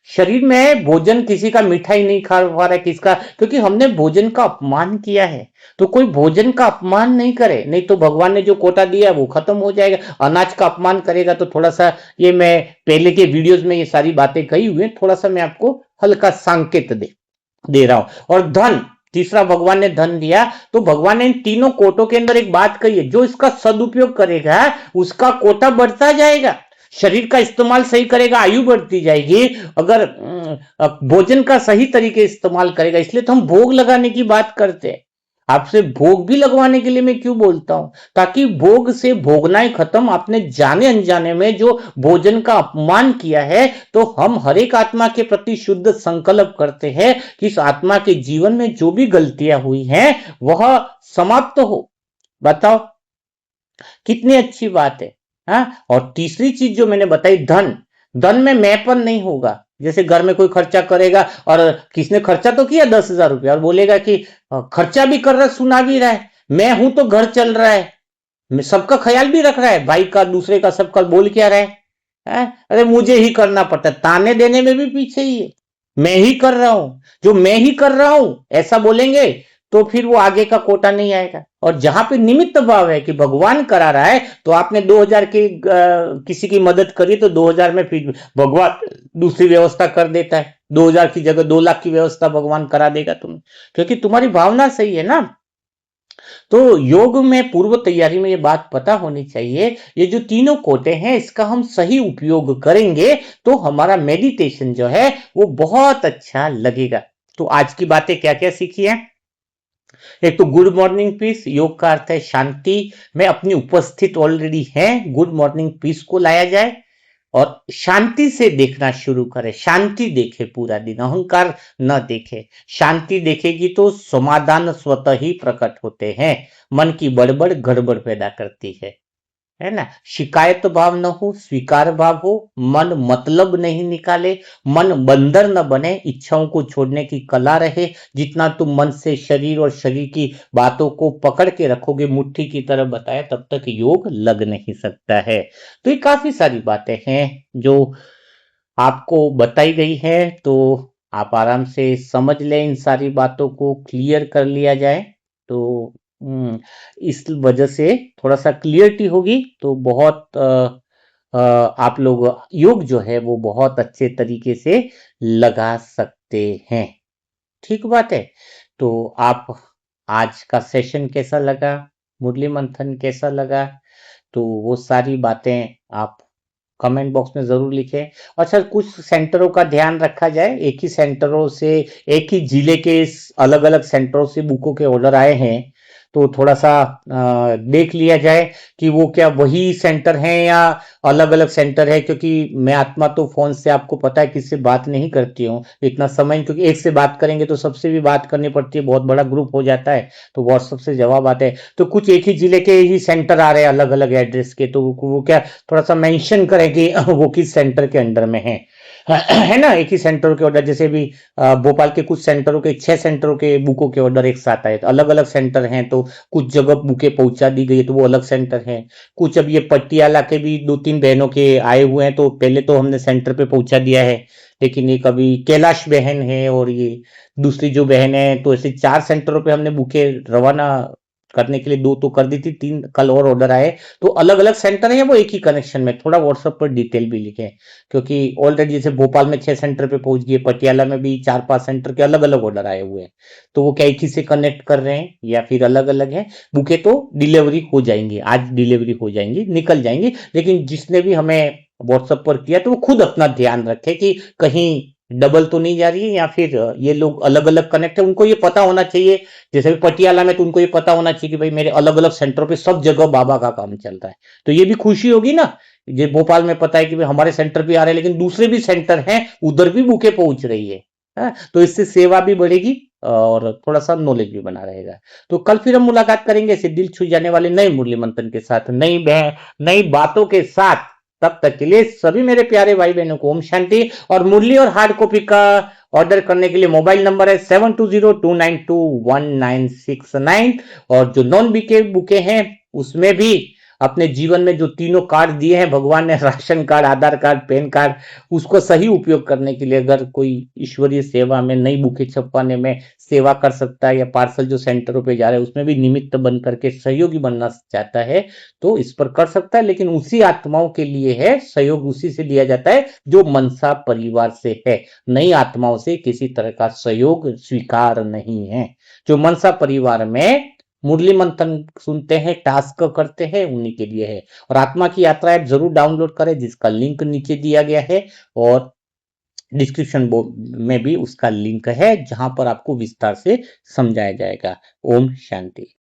शरीर में भोजन किसी का मिठाई नहीं खा पा रहा है, किसका? क्योंकि हमने भोजन का अपमान किया है। तो कोई भोजन का अपमान नहीं करे, नहीं तो भगवान ने जो कोटा दिया वो खत्म हो जाएगा। अनाज का अपमान करेगा तो थोड़ा सा, ये मैं पहले के वीडियोस में ये सारी बातें कही हुई है, थोड़ा सा मैं आपको हल्का संकेत दे रहा हूं। और धन, तीसरा, भगवान ने धन दिया, तो भगवान ने इन तीनों कोटों के अंदर एक बात कही है, जो इसका सदुपयोग करेगा उसका कोटा बढ़ता जाएगा। शरीर का इस्तेमाल सही करेगा, आयु बढ़ती जाएगी। अगर भोजन का सही तरीके इस्तेमाल करेगा, इसलिए तो हम भोग लगाने की बात करते हैं। आपसे भोग भी लगवाने के लिए मैं क्यों बोलता हूं? ताकि भोग से भोगना ही खत्म, आपने जाने अनजाने में जो भोजन का अपमान किया है, तो हम हर एक आत्मा के प्रति शुद्ध संकल्प करते हैं कि इस आत्मा के जीवन में जो भी गलतियां हुई हैं वह समाप्त हो। बताओ कितनी अच्छी बात है। हाँ, और तीसरी चीज जो मैंने बताई, धन। धन में मैंपन नहीं होगा। जैसे घर में कोई खर्चा करेगा और किसने खर्चा तो किया 10,000 रुपया और बोलेगा कि खर्चा भी कर रहा है, सुना भी रहा है, मैं हूं तो घर चल रहा है, सबका ख्याल भी रख रहा है, भाई का दूसरे का सबका, बोल क्या रहा है? अरे मुझे ही करना पड़ता है, ताने देने में भी पीछे ही है। मैं ही कर रहा हूं, जो मैं ही कर रहा हूं ऐसा बोलेंगे तो फिर वो आगे का कोटा नहीं आएगा। और जहां पे निमित्त भाव है कि भगवान करा रहा है, तो आपने 2000 की किसी की मदद करी तो 2000 में फिर भगवान दूसरी व्यवस्था कर देता है, 2000 की जगह 2 लाख की व्यवस्था भगवान करा देगा तुम्हें, क्योंकि तुम्हारी भावना सही है ना। तो योग में पूर्व तैयारी में ये बात पता होनी चाहिए, ये जो तीनों कोटे हैं इसका हम सही उपयोग करेंगे तो हमारा मेडिटेशन जो है वो बहुत अच्छा लगेगा। तो आज की बातें क्या क्या सीखी है? एक तो गुड मॉर्निंग पीस, योग का अर्थ है शांति में अपनी उपस्थित ऑलरेडी है, गुड मॉर्निंग पीस को लाया जाए और शांति से देखना शुरू करें। शांति देखे पूरा दिन, अहंकार न देखे। शांति देखेगी तो समाधान स्वतः ही प्रकट होते हैं। मन की बड़बड़ गड़बड़ पैदा करती है ना। शिकायत भाव न हो, स्वीकार भाव हो, मन मतलब नहीं निकाले, मन बंदर न बने, इच्छाओं को छोड़ने की कला रहे। जितना तुम मन से शरीर और शरीर की बातों को पकड़ के रखोगे मुट्ठी की तरह बताया, तब तक योग लग नहीं सकता है। तो ये काफी सारी बातें हैं जो आपको बताई गई है, तो आप आराम से समझ लें, इन सारी बातों को क्लियर कर लिया जाए तो इस वजह से थोड़ा सा क्लियरिटी होगी तो बहुत आप लोग योग जो है वो बहुत अच्छे तरीके से लगा सकते हैं। ठीक बात है। तो आप आज का सेशन कैसा लगा, मुरली मंथन कैसा लगा, तो वो सारी बातें आप कमेंट बॉक्स में जरूर लिखें। अच्छा, कुछ सेंटरों का ध्यान रखा जाए, एक ही सेंटरों से, एक ही जिले के अलग अलग सेंटरों से बुकों के ऑर्डर आए हैं, तो थोड़ा सा देख लिया जाए कि वो क्या वही सेंटर हैं या अलग अलग सेंटर है, क्योंकि मैं आत्मा तो फोन से आपको पता है किससे बात नहीं करती हूँ इतना समय, क्योंकि एक से बात करेंगे तो सबसे भी बात करनी पड़ती है, बहुत बड़ा ग्रुप हो जाता है, तो व्हाट्सएप से जवाब आते हैं। तो कुछ एक ही जिले के ही सेंटर आ रहे हैं अलग अलग एड्रेस के, तो वो क्या थोड़ा सा मेंशन करें कि वो किस सेंटर के अंडर में है। है ना, एक ही सेंटर के ऑर्डर, जैसे भी भोपाल के कुछ सेंटरों के 6 सेंटरों के बुकों के ऑर्डर एक साथ आए, तो अलग अलग सेंटर हैं, तो कुछ जगह बुकें पहुंचा दी गई तो वो अलग सेंटर है। कुछ अब ये पटियाला के भी 2-3 बहनों के आए हुए हैं, तो पहले तो हमने सेंटर पे पहुंचा दिया है, लेकिन एक अभी कैलाश बहन है और ये दूसरी जो बहन है, तो ऐसे 4 सेंटरों पे हमने बुके रवाना करने के लिए 2 तो कर दी थी, 3 कल और ऑर्डर आए, तो अलग अलग सेंटर है वो एक ही कनेक्शन में। थोड़ा व्हाट्सएप पर डिटेल भी लिखें, क्योंकि ऑलरेडी जैसे भोपाल में 6 सेंटर पे पहुंच गए, पटियाला में भी 4-5 सेंटर के अलग अलग ऑर्डर आए हुए हैं, तो वो क्या एक ही से कनेक्ट कर रहे हैं या फिर अलग अलग है? बुके तो डिलीवरी हो जाएंगी, आज डिलीवरी हो जाएंगी, निकल जाएंगी, लेकिन जिसने भी हमें व्हाट्सएप पर किया तो वो खुद अपना ध्यान रखे कि कहीं डबल तो नहीं जा रही है या फिर ये लोग अलग अलग कनेक्ट है, उनको ये पता होना चाहिए। जैसे भी पटियाला में, तो उनको ये पता होना चाहिए कि भाई मेरे अलग अलग सेंटरों पे सब जगह बाबा का काम चल रहा है, तो ये भी खुशी होगी ना। ये भोपाल में पता है कि भाई हमारे सेंटर भी आ रहे हैं, लेकिन दूसरे भी सेंटर हैं उधर भी बुके पहुंच रही है। तो इससे सेवा भी बढ़ेगी और थोड़ा सा नॉलेज भी बना रहेगा। तो कल फिर हम मुलाकात करेंगे ऐसे दिल छू जाने वाले नए मुरली मंथन के साथ, नई बातों के साथ। तब तक के लिए सभी मेरे प्यारे भाई बहनों को ओम शांति। और मुरली और हार्ड कॉपी का ऑर्डर करने के लिए मोबाइल नंबर है 7202921969। और जो नॉन बीके बुके हैं उसमें भी अपने जीवन में जो तीनों कार्ड दिए हैं भगवान ने, राशन कार्ड, आधार कार्ड, पैन कार्ड, उसको सही उपयोग करने के लिए अगर कोई ईश्वरीय सेवा में नई बुकें छपवाने में सेवा कर सकता है, या पार्सल जो सेंटरों पे जा रहे हैं उसमें भी निमित्त बन करके सहयोगी बनना चाहता है, तो इस पर कर सकता है। लेकिन उसी आत्माओं के लिए है, सहयोग उसी से लिया जाता है जो मनसा परिवार से है। नई आत्माओं से किसी तरह का सहयोग स्वीकार नहीं है। जो मनसा परिवार में मुरली मंथन सुनते हैं, टास्क करते हैं, उन्हीं के लिए है। और आत्मा की यात्रा ऐप जरूर डाउनलोड करें, जिसका लिंक नीचे दिया गया है। और डिस्क्रिप्शन में भी उसका लिंक है जहां पर आपको विस्तार से समझाया जाएगा। ओम शांति।